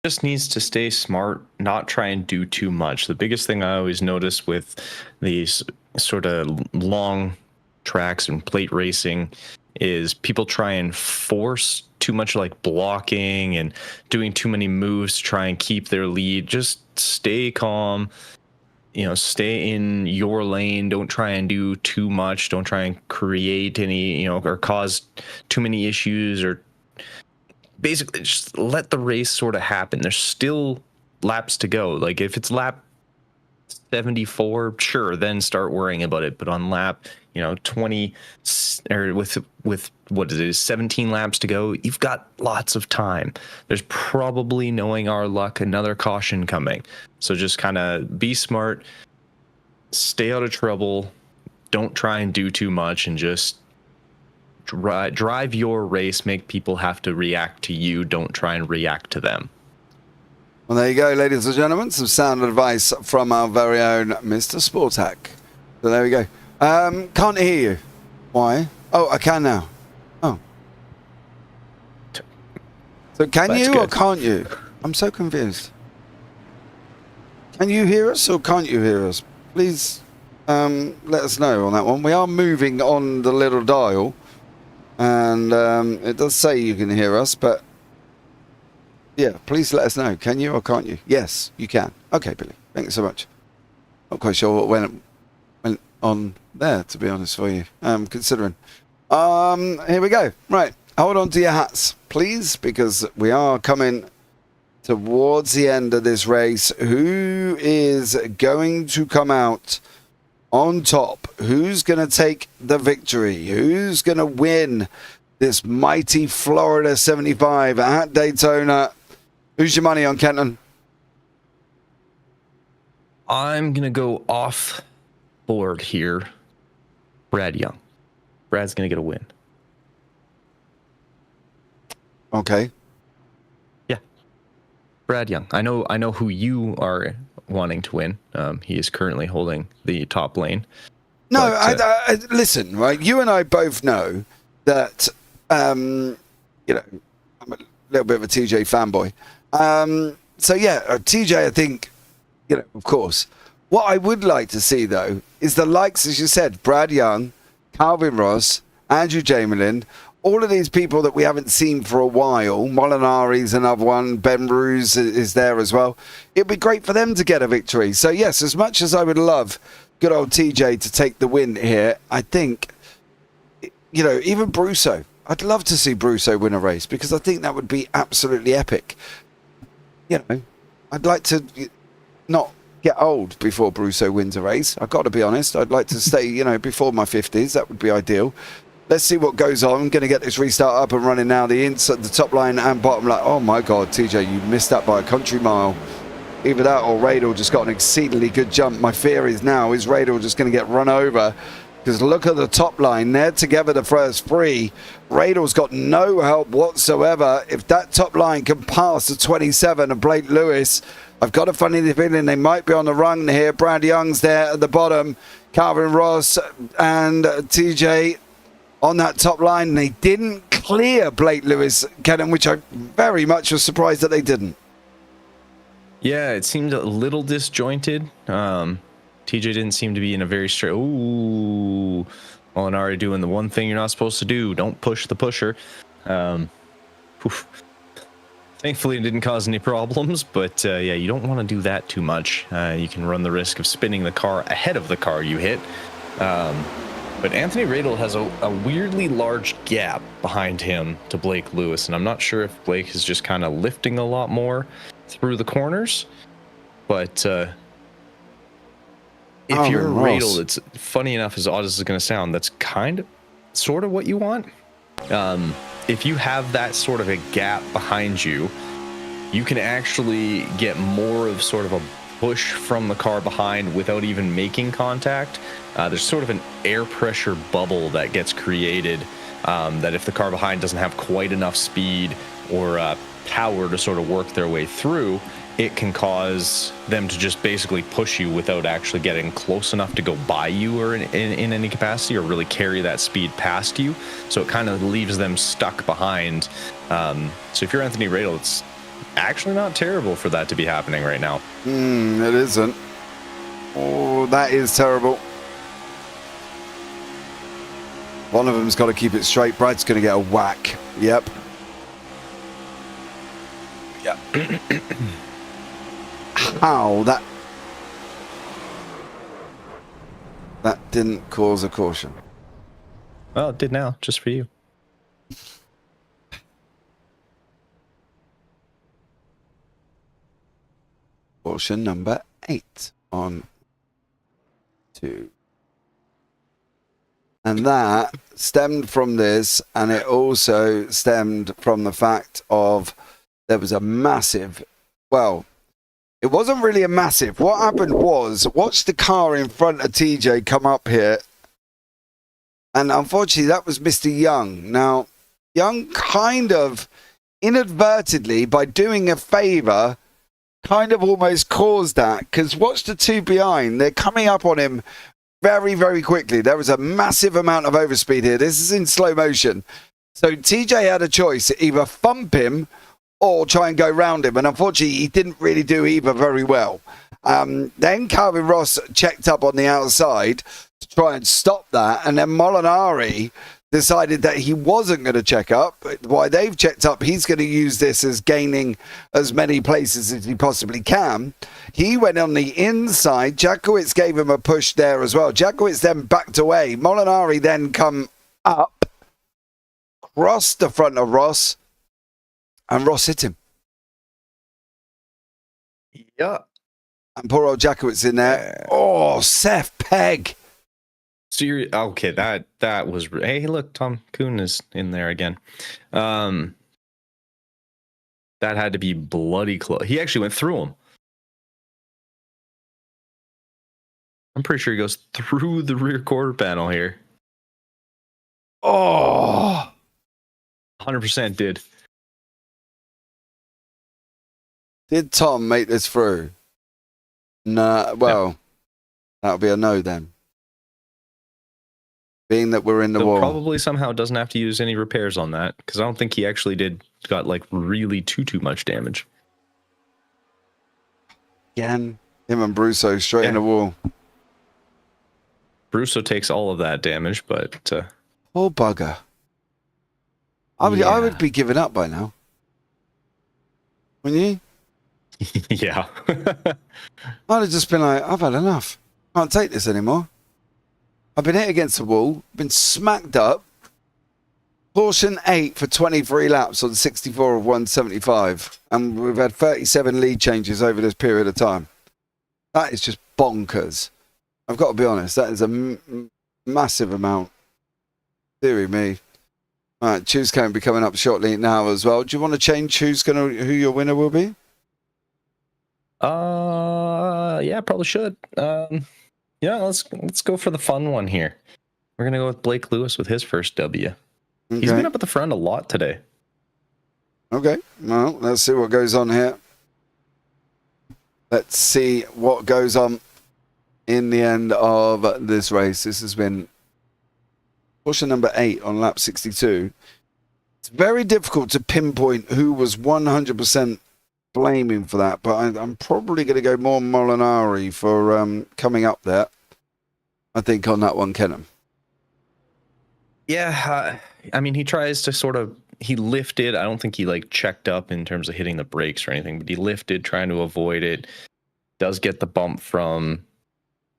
just needs to stay smart, not try and do too much. The biggest thing I always notice with these sort of long tracks and plate racing is people try and force too much, like blocking and doing too many moves to try and keep their lead. Just stay calm, stay in your lane. Don't try and do too much. Don't try and create any, or cause too many issues, or basically just let the race sort of happen. There's still laps to go. Like if it's lap 74, sure, then start worrying about it. But on lap 20, or with what is it, 17 laps to go, you've got lots of time. There's probably, knowing our luck, another caution coming. So just kind of be smart, stay out of trouble, don't try and do too much, and just drive your race. Make people have to react to you. Don't try and react to them. Well, there you go, ladies and gentlemen. Some sound advice from our very own Mr. Sportak. So there we go. Can't hear you. Why? Oh, I can now. Oh. So can That's you good. or can't you? I'm so confused. Can you hear us or can't you hear us? Please let us know on that one. We are moving on the little dial. And it does say you can hear us, but yeah, please let us know. Can you or can't you? Yes, you can. Okay, Billy. Thanks so much. Not quite sure what went on there, to be honest for you. Considering. Here we go. Right. Hold on to your hats, please, because we are coming towards the end of this race. Who is going to come out on top? Who's going to take the victory? Who's going to win this mighty Florida 75 at Daytona? Who's your money on, Kenton? I'm going to go off board here. Brad Young. Brad's going to get a win. Okay. Yeah. Brad Young. I know who you are wanting to win. He is currently holding the top lane. No, but, listen, right? You and I both know that, I'm a little bit of a TJ fanboy. So yeah, TJ, I think, of course. What I would like to see, though, is the likes, as you said, Brad Young, Calvin Ross, Andrew Jamelin, all of these people that we haven't seen for a while. Molinari's another one. Ben Ruse is there as well. It'd be great for them to get a victory. So yes, as much as I would love good old TJ to take the win here, I think, even Brusso. I'd love to see Brusso win a race because I think that would be absolutely epic. I'd like to not get old before Brusso wins a race. I've got to be honest. I'd like to stay, before my 50s. That would be ideal. Let's see what goes on. I'm going to get this restart up and running now. The top line and bottom line. Oh my God, TJ, you missed that by a country mile. Either that or Radel just got an exceedingly good jump. My fear is now, is Radel just going to get run over? Because look at the top line. They're together the first three. Radel's got no help whatsoever. If that top line can pass the 27 of Blake Lewis, I've got a funny feeling they might be on the run here. Brad Young's there at the bottom. Calvin Ross and TJ on that top line. They didn't clear Blake Lewis, Kenton, which I very much was surprised that they didn't. Yeah, it seemed a little disjointed. TJ didn't seem to be in a very straight. Ooh, Molinari doing the one thing you're not supposed to do. Don't push the pusher. Thankfully, it didn't cause any problems, but yeah, you don't want to do that too much. You can run the risk of spinning the car ahead of the car you hit. But Anthony Radel has a weirdly large gap behind him to Blake Lewis, and I'm not sure if Blake is just kind of lifting a lot more through the corners. But if you're Radel, it's funny enough, as odd as it's going to sound, that's sort of what you want. If you have that sort of a gap behind you, you can actually get more of sort of a push from the car behind without even making contact. There's sort of an air pressure bubble that gets created that if the car behind doesn't have quite enough speed or power to sort of work their way through, it can cause them to just basically push you without actually getting close enough to go by you or in any capacity or really carry that speed past you. So it kind of leaves them stuck behind. So if you're Anthony Radel, it's actually not terrible for that to be happening right now. It isn't. Oh, that is terrible. One of them's got to keep it straight. Brad's going to get a whack. Yep. Yep. How that didn't cause a caution. Well, it did now, just for you. Caution number 8 on 2. And that stemmed from this, and it also stemmed from the fact of there was a massive, well, it wasn't really a massive. What happened was, watch the car in front of TJ come up here, and unfortunately that was Mr. Young. Now, Young kind of inadvertently, by doing a favour, kind of almost caused that, because watch the two behind, they're coming up on him very, very quickly. There was a massive amount of overspeed here. This is in slow motion. So TJ had a choice, either thump him or try and go round him. And unfortunately, he didn't really do either very well. Then Calvin Ross checked up on the outside to try and stop that. And then Molinari decided that he wasn't going to check up. While they've checked up, he's going to use this as gaining as many places as he possibly can. He went on the inside. Jakowitz gave him a push there as well. Jakowitz then backed away. Molinari then come up, crossed the front of Ross, and Ross hit him. Yeah. And poor old Jakowitz in there. Oh, Seth Pegg. So you're okay. That was. Hey, look, Tom Kuhn is in there again. That had to be bloody close. He actually went through him. I'm pretty sure he goes through the rear quarter panel here. Oh, 100% did. Did Tom make this through? Nah. Well, that'll be a no then. Being that we're in the wall. Probably somehow doesn't have to use any repairs on that, because I don't think he actually got like really too much damage. Again, him and Brusso straight in the wall. Brusso takes all of that damage, but poor bugger. I would be giving up by now. Wouldn't you? Yeah. I'd have just been like, I've had enough. Can't take this anymore. I've been hit against the wall, been smacked up. Caution 8 for 23 laps on 64 of 175. And we've had 37 lead changes over this period of time. That is just bonkers. I've got to be honest, that is a massive amount. Deary me. All right, Chu's going to be coming up shortly now as well. Do you want to change who your winner will be? Yeah, probably should. Yeah, let's go for the fun one here. We're gonna go with Blake Lewis with his first W. Okay. He's been up at the front a lot today. Okay, well, let's see what goes on here. Let's see what goes on in the end of this race. This has been caution number 8 on lap 62. It's very difficult to pinpoint who was 100% blaming for that, but I'm probably going to go more Molinari for coming up there. I think on that one, Kenton. Yeah, I mean, he tries to he lifted. I don't think he like checked up in terms of hitting the brakes or anything, but he lifted, trying to avoid it. Does get the bump from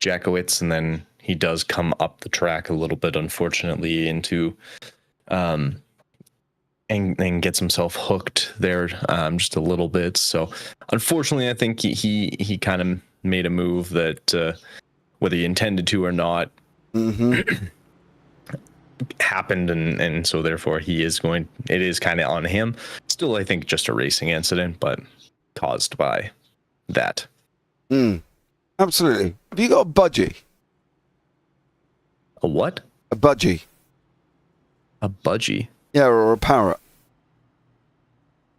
Jakowitz, and then he does come up the track a little bit, unfortunately, into and gets himself hooked there just a little bit. So unfortunately, I think he kind of made a move that whether he intended to or not happened, and so therefore it is kind of on him. Still, I think just a racing incident, but caused by that. Absolutely. Have you got a budgie? A what? A budgie. A budgie? Yeah, or a parrot.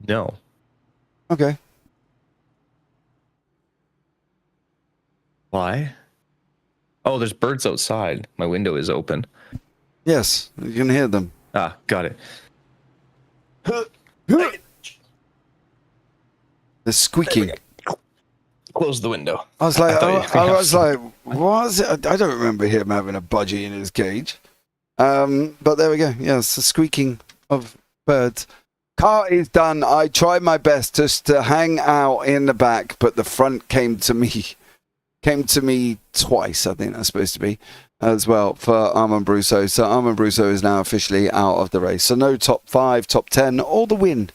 No. Okay. Why? Oh, there's birds outside. My window is open. Yes, you can hear them. Ah, got it. The squeaking. Close the window. I was like, I was like, was it? I don't remember him having a budgie in his cage. But there we go. Yeah, it's the squeaking of birds. Car is done. I tried my best just to hang out in the back, but the front came to me twice. I think that's supposed to be as well for Armand Brousseau. So Armand Brousseau is now officially out of the race. So no top 5, top 10, or the win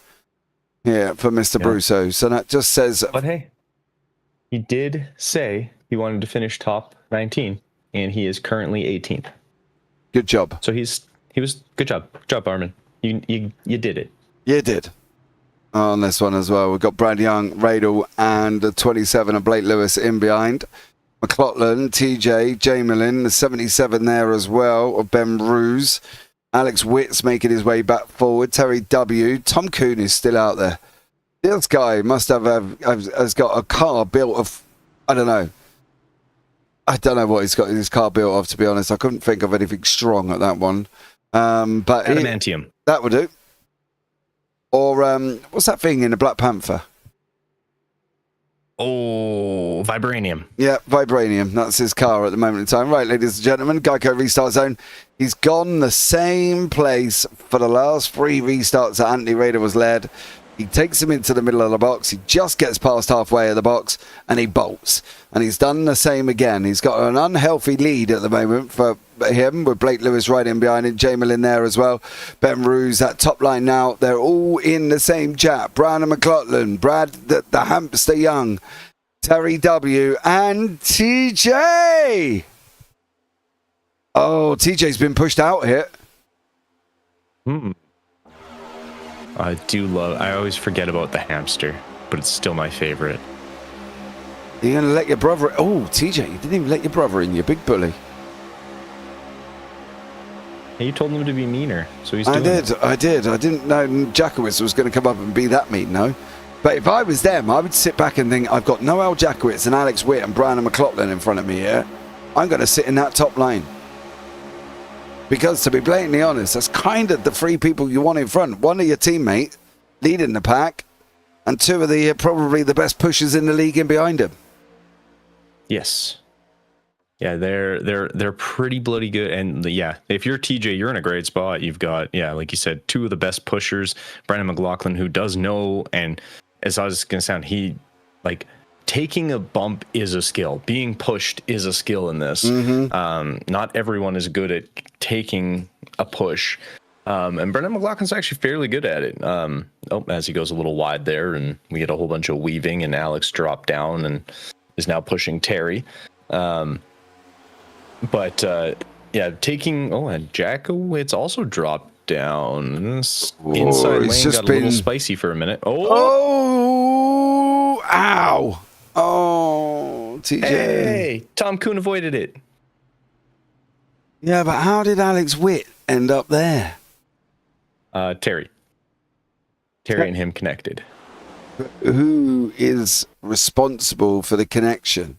here for Mr. Brousseau. So that just says. But hey, he did say he wanted to finish top 19, and he is currently 18th. Good job. So he was good job. Good job, Armin. You did it. You did. On this one as well, we've got Brad Young, Radel, and the 27 of Blake Lewis in behind. McLaughlin, TJ, Jamelin, the 77 there as well of Ben Ruse. Alex Witt's making his way back forward. Terry W. Tom Kuhn is still out there. This guy must has got a car built of, I don't know what he's got in his car built of, to be honest. I couldn't think of anything strong at that one. But Adamantium. That would do. Or what's that thing in the Black Panther? Oh, Vibranium. Yeah, Vibranium. That's his car at the moment in time. Right, ladies and gentlemen, Geico Restart Zone. He's gone the same place for the last 3 restarts that Anthony Rader was led. He takes him into the middle of the box. He just gets past halfway of the box and he bolts. And he's done the same again. He's got an unhealthy lead at the moment for him, with Blake Lewis right in behind him, Jamelin there as well. Ben Ruse, that top line now. They're all in the same chat. Brown and McLaughlin, Brad, the hamster Young, Terry W, and TJ. Oh, TJ's been pushed out here. I always forget about the hamster, but it's still my favorite. You're going to let your brother... Oh, TJ, you didn't even let your brother in, you big bully. Hey, you told him to be meaner, so he's I doing it. I did. I didn't know Jackowitz was going to come up and be that mean, no. But if I was them, I would sit back and think, I've got Noel Jackowitz and Alex Witt and Brian and McLaughlin in front of me here. I'm going to sit in that top line. Because to be blatantly honest, that's kind of the 3 people you want in front. 1 of your teammate leading the pack, and 2 of the probably the best pushers in the league in behind him. Yes. Yeah, they're pretty bloody good. And yeah, if you're TJ, you're in a great spot. You've got, like you said, 2 of the best pushers. Brandon McLaughlin, who does know, and as I was going to sound, he, like, taking a bump is a skill. Being pushed is a skill in this. Not everyone is good at taking a push. And Brendan McLaughlin's actually fairly good at it. As he goes a little wide there, and we get a whole bunch of weaving, and Alex dropped down and is now pushing Terry. Taking... and Jackowitz also dropped down. Inside lane got a little spicy for a minute. Oh! Ow! Oh, TJ. Hey! Tom Kuhn avoided it. Yeah, but how did Alex Witt end up there? Terry and him connected. Who is responsible for the connection?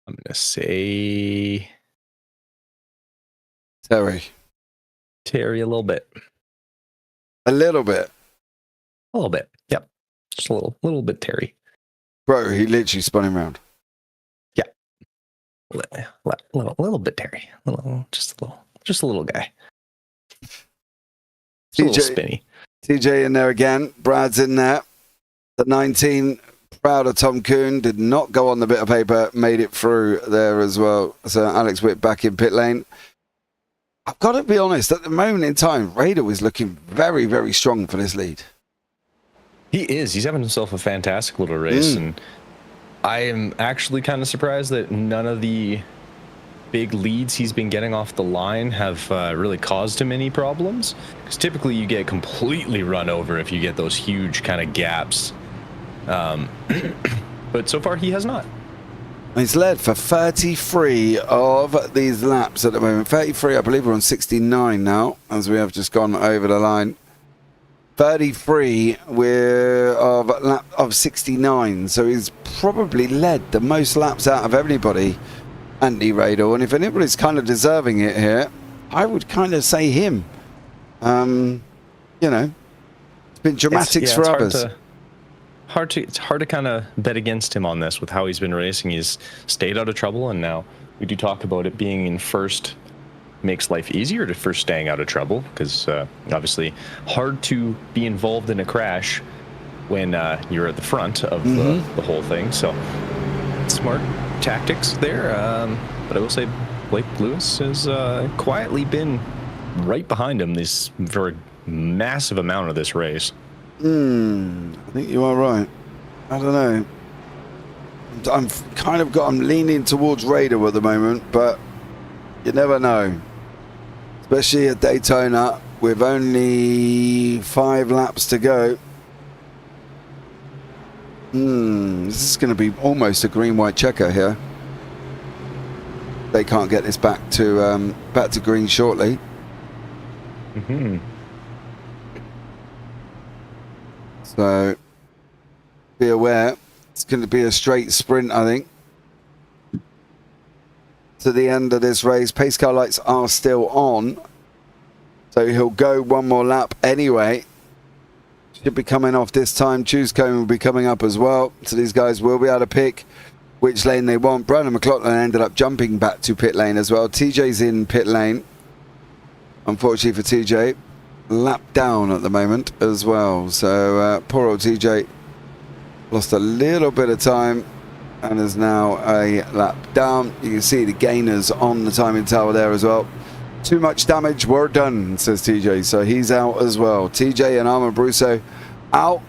I'm going to say... Terry a little bit. A little bit? A little bit, yep. Just a little bit Terry. Bro, he literally spun him around. Yeah. Little bit Terry. Just a little guy. Just a little spinny. TJ in there again. Brad's in there. The 19, proud of Tom Kuhn, did not go on the bit of paper, made it through there as well. So Alex Witt back in pit lane. I've got to be honest, at the moment in time, Raider is looking very, very strong for this lead. He is. He's having himself a fantastic little race. And I am actually kind of surprised that none of the big leads he's been getting off the line have really caused him any problems. Because typically you get completely run over if you get those huge kind of gaps. But so far he has not. He's led for 33 of these laps at the moment. 33, I believe we're on 69 now, as we have just gone over the line. 33 of 69, so he's probably led the most laps out of everybody Andy Radel, and if anybody's kind of deserving it here, I would kind of say him. You know, it's been dramatics for others. It's hard to kind of bet against him on this with how he's been racing. He's stayed out of trouble, and now we do talk about it being in first makes life easier to first staying out of trouble, because obviously hard to be involved in a crash when you're at the front of the whole thing. So smart tactics there, but I will say Blake Lewis has quietly been right behind him this very massive amount of this race. I think you are right. I don't know. I'm leaning towards Raider at the moment, but you never know. Especially at Daytona with only 5 laps to go. This is going to be almost a green-white checker here. They can't get this back to green shortly. So be aware, it's going to be a straight sprint, I think, to the end of this race. Pace car lights are still on, so he'll go one more lap anyway. Should be coming off this time. Choose cone will be coming up as well, so these guys will be able to pick which lane they want. Brandon McLaughlin ended up jumping back to pit lane as well. TJ's in pit lane, unfortunately for TJ. Lap down at the moment as well, so poor old TJ lost a little bit of time and is now a lap down. You can see the gainers on the timing tower there as well. Too much damage, we're done, says TJ, so he's out as well. TJ and Armand Brusso out.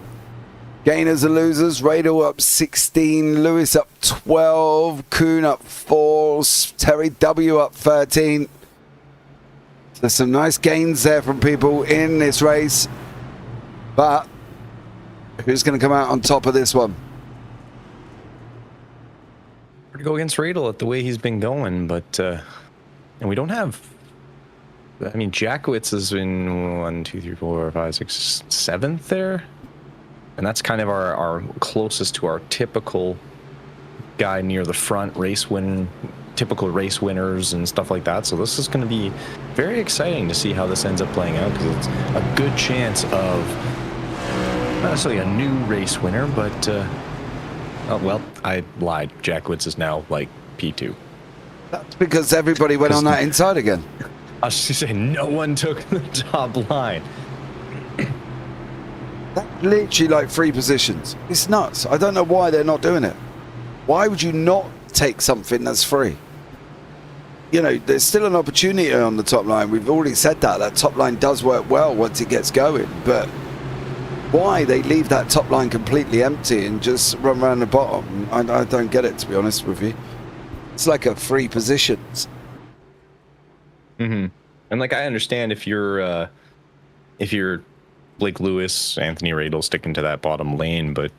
Gainers and losers. Radel up 16, Lewis up 12, Kuhn up 4, Terry W up 13. There's some nice gains there from people in this race, but who's going to come out on top of this one? To go against Radel at the way he's been going, but and we don't have. I mean, Jackowitz has been 1, 2, 3, 4, 5, 6, 7th there, and that's kind of our closest to our typical guy near the front race win. Typical race winners and stuff like that. So this is going to be very exciting to see how this ends up playing out, because it's a good chance of not necessarily a new race winner, but oh, well, I lied. Jackwitz is now like P2. That's because everybody went on that inside again. I was just saying, no one took the top line. That's literally like 3 positions. It's nuts. I don't know why they're not doing it. Why would you not take something that's free? You know, there's still an opportunity on the top line. We've already said that top line does work well once it gets going, but why they leave that top line completely empty and just run around the bottom, I don't get it, to be honest with you. It's like a 3 positions. And like, I understand if you're Blake Lewis, Anthony Radel sticking to that bottom lane, but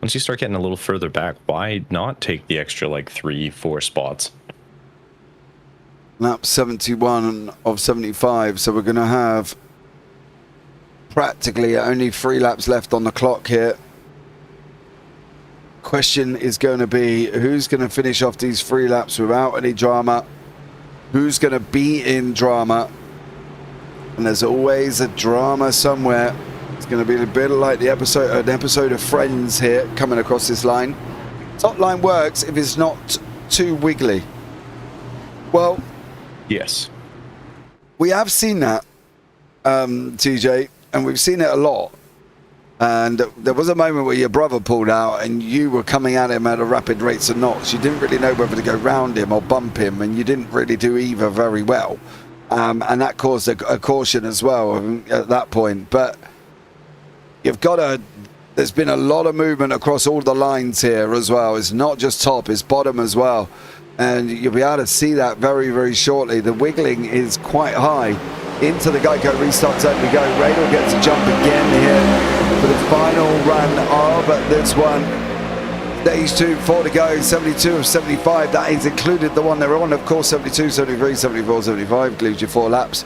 once you start getting a little further back, why not take the extra like 3-4 spots? Lap 71 of 75, so we're going to have practically only 3 laps left on the clock here. Question is going to be, who's going to finish off these 3 laps without any drama? Who's going to be in drama? And there's always a drama somewhere. It's going to be a bit like an episode of Friends here coming across this line. Top line works if it's not too wiggly. Well, yes, we have seen that, TJ, and we've seen it a lot. And there was a moment where your brother pulled out and you were coming at him at a rapid rates of knots. You didn't really know whether to go round him or bump him, and you didn't really do either very well. And that caused a caution as well at that point. But you've got to, there's been a lot of movement across all the lines here as well. It's not just top, it's bottom as well. And you'll be able to see that very, very shortly. The wiggling is quite high. Into the Geico restart zone we go. Radel gets a jump again here for the final run of this one. Stage 2, 4 to go, 72 of 75. That is included the one they're on, of course, 72, 73, 74, 75, includes your 4 laps.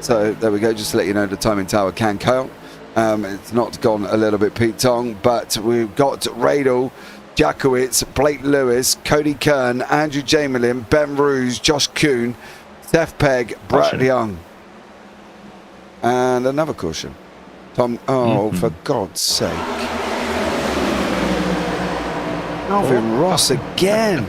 So there we go, just to let you know the timing tower can count. It's not gone a little bit Pete Tong, but we've got Radel Jackowitz, Blake Lewis, Cody Kern, Andrew Jamelin, Ben Ruse, Josh Kuhn, Seth Pegg, Brett Young. And another caution. Tom, for God's sake. Alvin Ross again.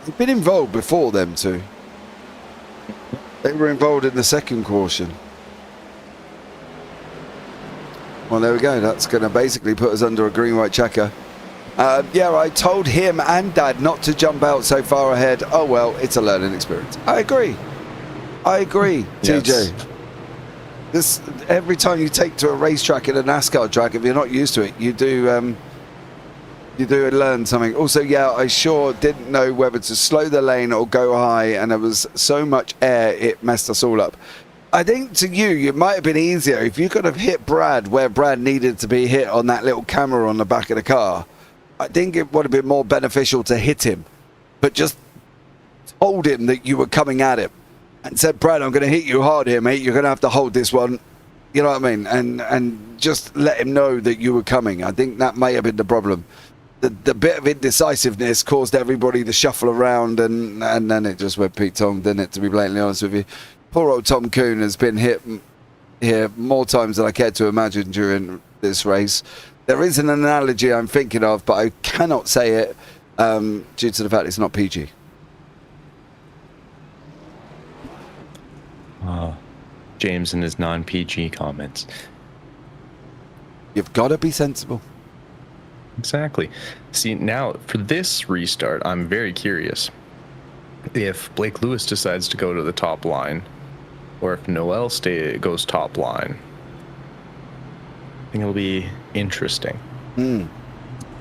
They've been involved before, them two. They were involved in the second caution. Well, there we go. That's going to basically put us under a green-white checker. Yeah, I told him and Dad not to jump out so far ahead. Oh, well, it's a learning experience. I agree. Yes. TJ. This, every time you take to a racetrack in a NASCAR track, if you're not used to it, you do learn something. Also, yeah, I sure didn't know whether to slow the lane or go high, and there was so much air, it messed us all up. I think to you, it might have been easier if you could have hit Brad where Brad needed to be hit on that little camera on the back of the car. I think it would have been more beneficial to hit him, but just told him that you were coming at him and said, Brad, I'm going to hit you hard here, mate. You're going to have to hold this one. You know what I mean? And just let him know that you were coming. I think that may have been the problem. The bit of indecisiveness caused everybody to shuffle around, and then it just went Pete Tong, didn't it, to be blatantly honest with you. Poor old Tom Kuhn has been hit here more times than I care to imagine during this race. There is an analogy I'm thinking of, but I cannot say it due to the fact it's not PG. James and his non-PG comments. You've got to be sensible. Exactly. See, now for this restart, I'm very curious if Blake Lewis decides to go to the top line, or if Noel goes top line. I think it'll be interesting.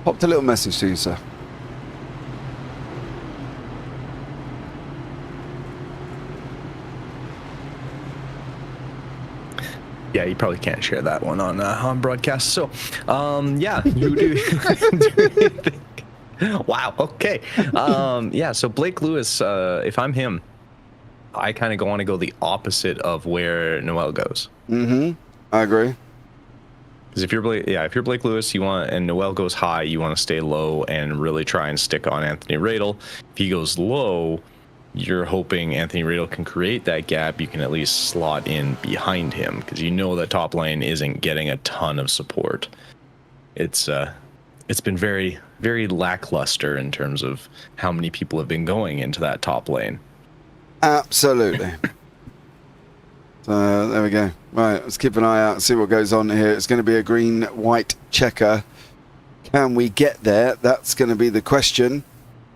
Popped a little message to you, sir. Yeah, you probably can't share that one on broadcast. So, yeah, you do. Wow. Okay. Yeah. So Blake Lewis, if I'm him, I kind of want to go the opposite of where Noel goes. I agree. Because if you're Blake Lewis, and Noel goes high, you want to stay low and really try and stick on Anthony Radel. If he goes low, you're hoping Anthony Radel can create that gap. You can at least slot in behind him, because you know that top lane isn't getting a ton of support. It's been very, very lackluster in terms of how many people have been going into that top lane. Absolutely. So there we go. Right, let's keep an eye out and see what goes on here. It's going to be a green-white checker. Can we get there? That's going to be the question.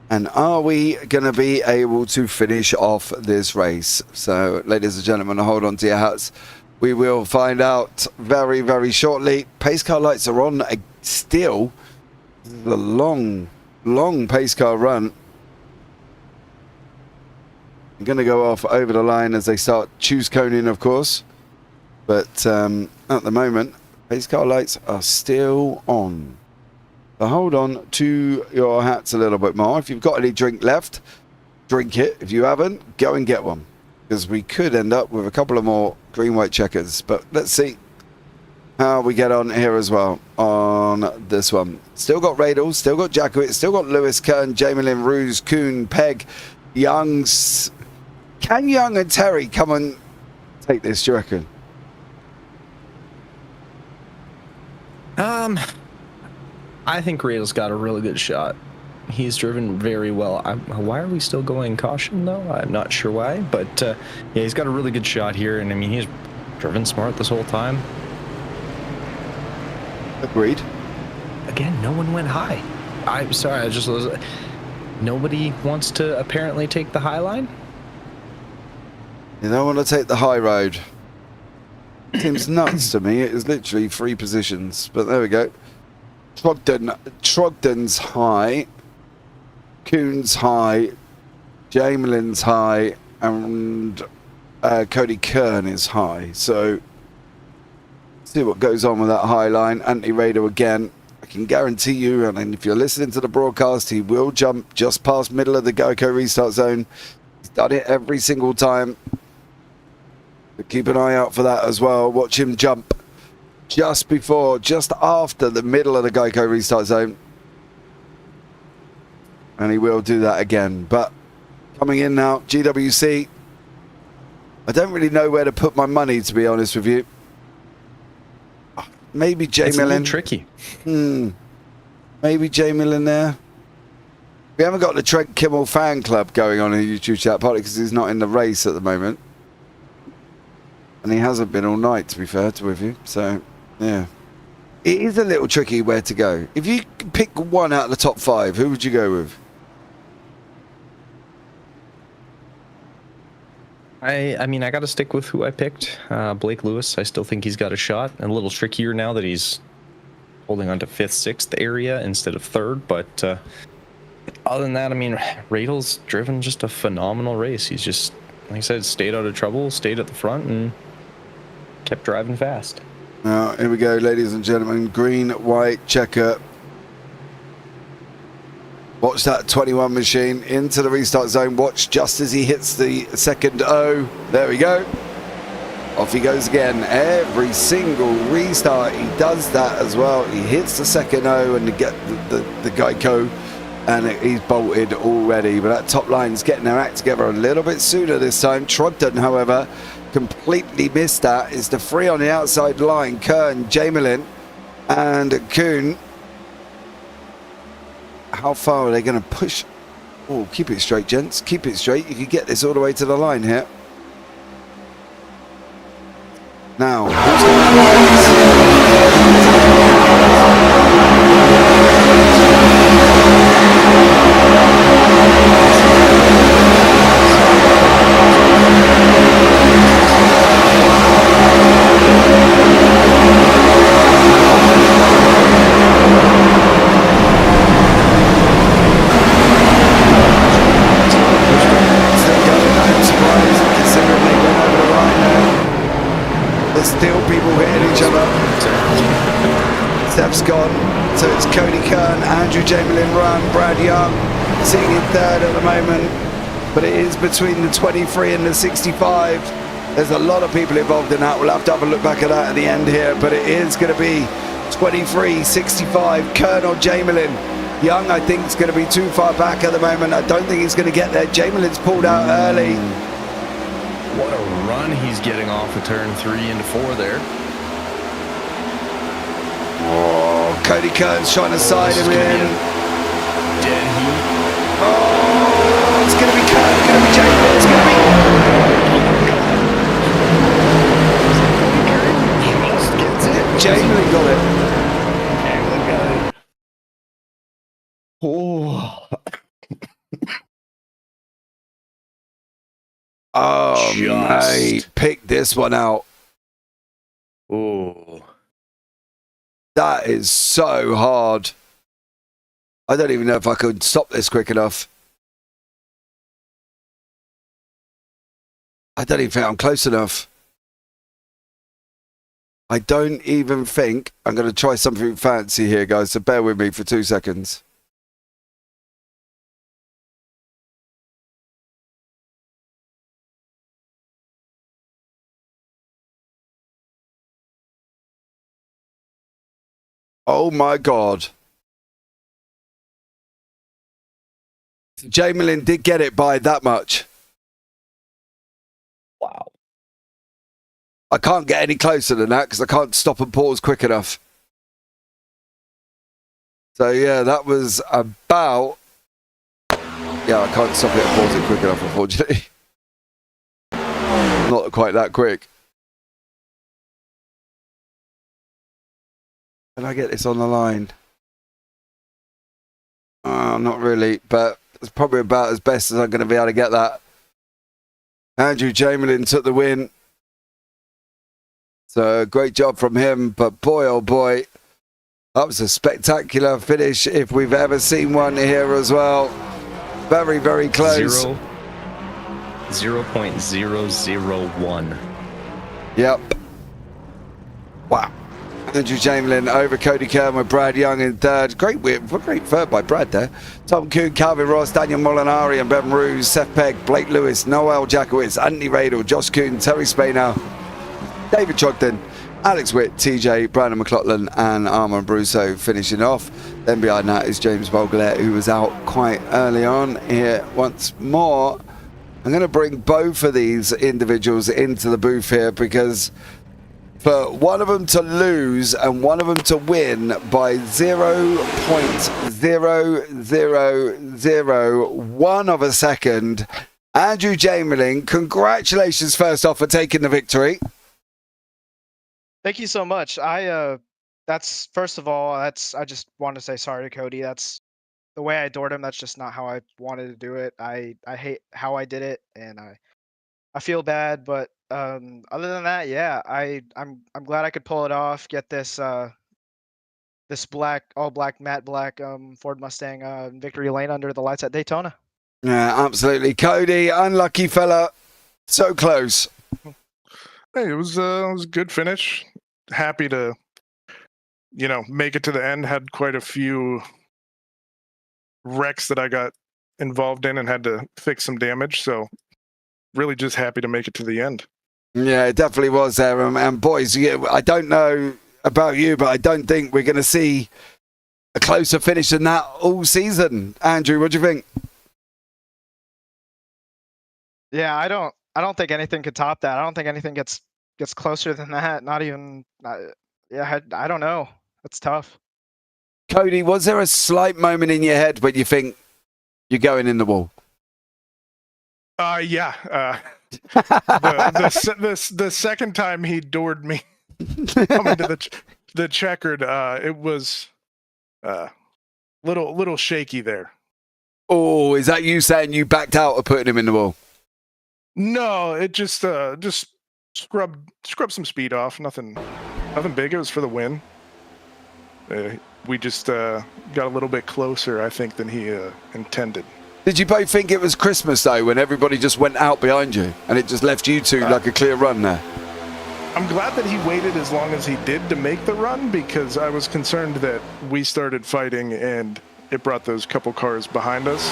And are we going to be able to finish off this race? So, ladies and gentlemen, hold on to your hats. We will find out very, very shortly. Pace car lights are on still. This is a long, long pace car run. I'm going to go off over the line as they start choose coning, of course. But at the moment, pace car lights are still on. So hold on to your hats a little bit more. If you've got any drink left, drink it. If you haven't, go and get one. Because we could end up with a couple of more green-white checkers. But let's see how we get on here as well on this one. Still got Radel, still got Jackowitz, still got Lewis, Kern, Jamelin, Ruse, Kuhn, Pegg, Youngs. Can Young and Terry come and take this, do you reckon? I think Radel's got a really good shot. He's driven very well. Why are we still going caution, though? I'm not sure why, but yeah, he's got a really good shot here, and I mean, he's driven smart this whole time. Agreed. Again, no one went high. I'm sorry, nobody wants to apparently take the high line? You don't want to take the high road. Seems nuts to me. It is literally 3 positions, but there we go. Trogdon's high, Kuhn's high, Jamelin's high, and Cody Kern is high. So, see what goes on with that high line. Anthony Radel again. I can guarantee you, and if you're listening to the broadcast, he will jump just past middle of the Geico restart zone. He's done it every single time. The Keep an eye out for that as well. Watch him jump just after the middle of the Geico restart zone. And he will do that again. But coming in now, GWC. I don't really know where to put my money, to be honest with you. Maybe J It's a little Millen. tricky. Maybe J Millen there. We haven't got the Trent Kimmel fan club going on in the YouTube chat, partly because he's not in the race at the moment. And he hasn't been all night, to be fair with you. So, yeah. It is a little tricky where to go. If you could pick one out of the top 5, who would you go with? I mean, I got to stick with who I picked. Blake Lewis. I still think he's got a shot. A little trickier now that he's holding on to 5th, 6th area instead of 3rd. But other than that, I mean, Radle's driven just a phenomenal race. He's just, like I said, stayed out of trouble, stayed at the front, and kept driving fast. Now, here we go, ladies and gentlemen. Green, white, checker. Watch that 21 machine into the restart zone. Watch just as he hits the second O. There we go. Off he goes again. Every single restart, he does that as well. He hits the second O and get the Geico, and he's bolted already. But that top line's getting their act together a little bit sooner this time. Trogdon, however, completely missed that. It's the 3 on the outside line. Kern, Jamelin, and Kuhn. How far are they going to push? Oh, keep it straight, gents. Keep it straight. You could get this all the way to the line here. Now, who's going Steph's gone, so it's Cody Kern, Andrew Jamelin run, Brad Young sitting in 3rd at the moment, but it is between the 23 and the 65. There's a lot of people involved in that. We'll have to have a look back at that at the end here, but it is going to be 23, 65, Kern or Jamelin. Young, I think, is going to be too far back at the moment. I don't think he's going to get there. Jamelin's pulled out early. What a run he's getting off of turn 3 into 4 there. Oh, Cody Kern's trying to side him in. Dead heat. Oh, it's going to be Kern, it's going to be Jamelin, it's going to be... Just gets it. Jamelin got it. Jamelin got it. Oh. Oh, mate, pick this one out. Oh. That is so hard. I don't even know if I could stop this quick enough. I don't even think I'm close enough. I don't even think I'm going to try something fancy here, guys, so bear with me for 2 seconds. Oh my God. Jamelin did get it by that much. Wow. I can't get any closer than that because I can't stop and pause quick enough. So yeah, that was about... Yeah, I can't stop it and pause it quick enough, unfortunately. Not quite that quick. Can I get this on the line? Not really, but it's probably about as best as I'm going to be able to get that. Andrew Jamelin took the win. So great job from him, but boy oh boy, that was a spectacular finish if we've ever seen one here as well. Very, very close. 0.001. Yep. Wow. Andrew Jamelin over Cody Kern with Brad Young in 3rd. Great win. Great third by Brad there. Tom Kuhn, Calvin Ross, Daniel Molinari and Ben Ruse, Seth Pegg, Blake Lewis, Noel Jackowitz, Anthony Radel, Josh Kuhn, Terry Spainer, David Trogdon, Alex Witt, TJ, Brandon McLaughlin and Armand Brusso finishing off. Then behind that is James Bolgalet, who was out quite early on here once more. I'm going to bring both of these individuals into the booth here because for one of them to lose and one of them to win by 0.0001 of a second, Andrew Jamelin, congratulations first off for taking the victory. Thank you so much. That's first of all, I just want to say sorry to Cody. That's the way I adored him. That's just not how I wanted to do it. I hate how I did it, and I feel bad. But other than that, yeah, I'm glad I could pull it off. Get this this all black matte black Ford Mustang victory lane under the lights at Daytona. Yeah, absolutely. Cody, unlucky fella, so close. Hey, it was a good finish. Happy to, make it to the end. Had quite a few wrecks that I got involved in and had to fix some damage. So really just happy to make it to the end. Yeah, it definitely was there. And boys, I don't know about you, but I don't think we're going to see a closer finish than that all season. Andrew, what do you think? Yeah, I don't think anything could top that. I don't think anything gets closer than that. Not even. Yeah, I don't know. That's tough. Cody, was there a slight moment in your head when you think you're going in the wall? Yeah. The second time he doored me coming to the checkered, it was little shaky there. Oh, is that you saying you backed out of putting him in the wall? No, it just scrub some speed off. Nothing big. It was for the win. We just got a little bit closer, I think, than he intended. Did you both think it was Christmas though, when everybody just went out behind you and it just left you two like a clear run there? I'm glad that he waited as long as he did to make the run, because I was concerned that we started fighting and it brought those couple cars behind us.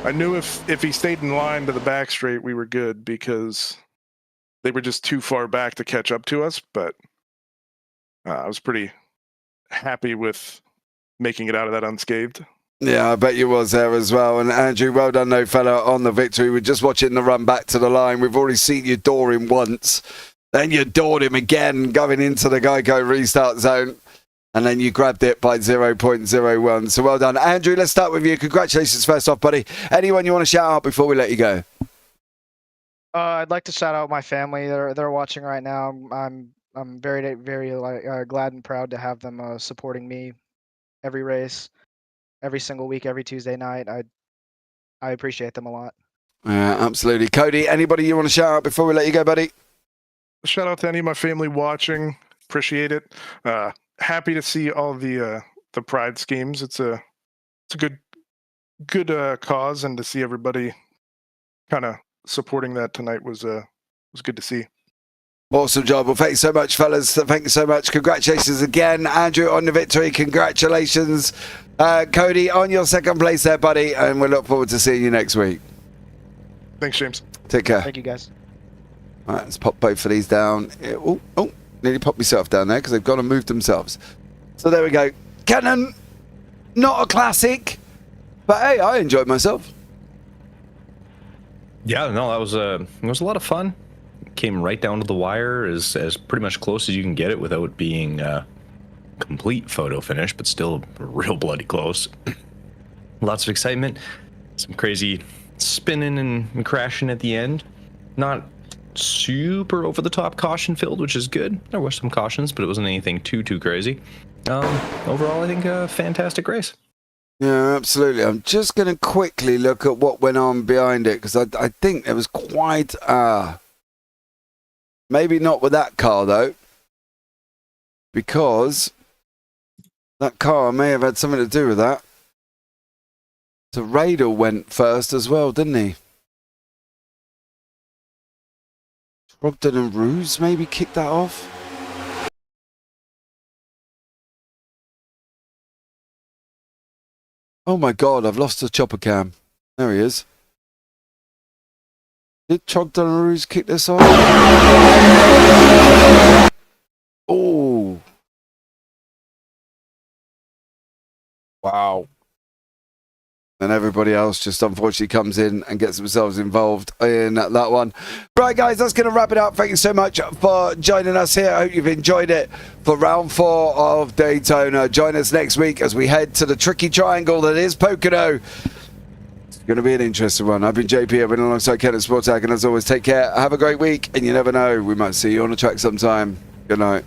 I knew if he stayed in line to the back straight, we were good, because they were just too far back to catch up to us. But I was pretty happy with making it out of that unscathed. Yeah, I bet you was there as well. And Andrew, well done, no fella, on the victory. We're just watching the run back to the line. We've already seen you door him once. Then you doored him again going into the Geico restart zone. And then you grabbed it by 0.01. So well done. Andrew, let's start with you. Congratulations first off, buddy. Anyone you want to shout out before we let you go? I'd like to shout out my family. They're watching right now. I'm very glad and proud to have them supporting me every race, every single week, every Tuesday night. I appreciate them a lot. Yeah, absolutely. Cody, anybody you want to shout out before we let you go, buddy? Shout out to any of my family watching. Appreciate it. Happy to see all the pride schemes. It's a good cause, and to see everybody kind of supporting that tonight was good to see. Awesome job. Well, thanks so much, fellas. Thank you so much. Congratulations again, Andrew, on the victory. Congratulations, Cody, on your second place there, buddy. And we look forward to seeing you next week. Thanks, James. Take care. Thank you, guys. All right, let's pop both of these down. Oh, nearly popped myself down there because they've gone and moved themselves. So there we go. Kenton, not a classic, but hey, I enjoyed myself. Yeah, no, it was a lot of fun. Came right down to the wire, as pretty much close as you can get it without being complete photo finish, but still real bloody close. Lots of excitement, some crazy spinning and crashing at the end. Not super over the top caution filled, which is good. There were some cautions, but it wasn't anything too crazy. Overall, I think a fantastic race. Yeah, absolutely. I'm just going to quickly look at what went on behind it, because I think there was quite maybe not with that car though, because that car may have had something to do with that. So Radel went first as well, didn't he? Robden and Ruse maybe kicked that off. Oh my God, I've lost the chopper cam. There he is. Did Trogdonnaroos kick this off? Oh. Wow. And everybody else just unfortunately comes in and gets themselves involved in that one. Right, guys, that's going to wrap it up. Thank you so much for joining us here. I hope you've enjoyed it for round 4 of Daytona. Join us next week as we head to the tricky triangle that is Pocono. It's going to be an interesting one. I've been JP. I've been alongside Kenton Sportak, and as always, take care. Have a great week, and you never know, we might see you on the track sometime. Good night.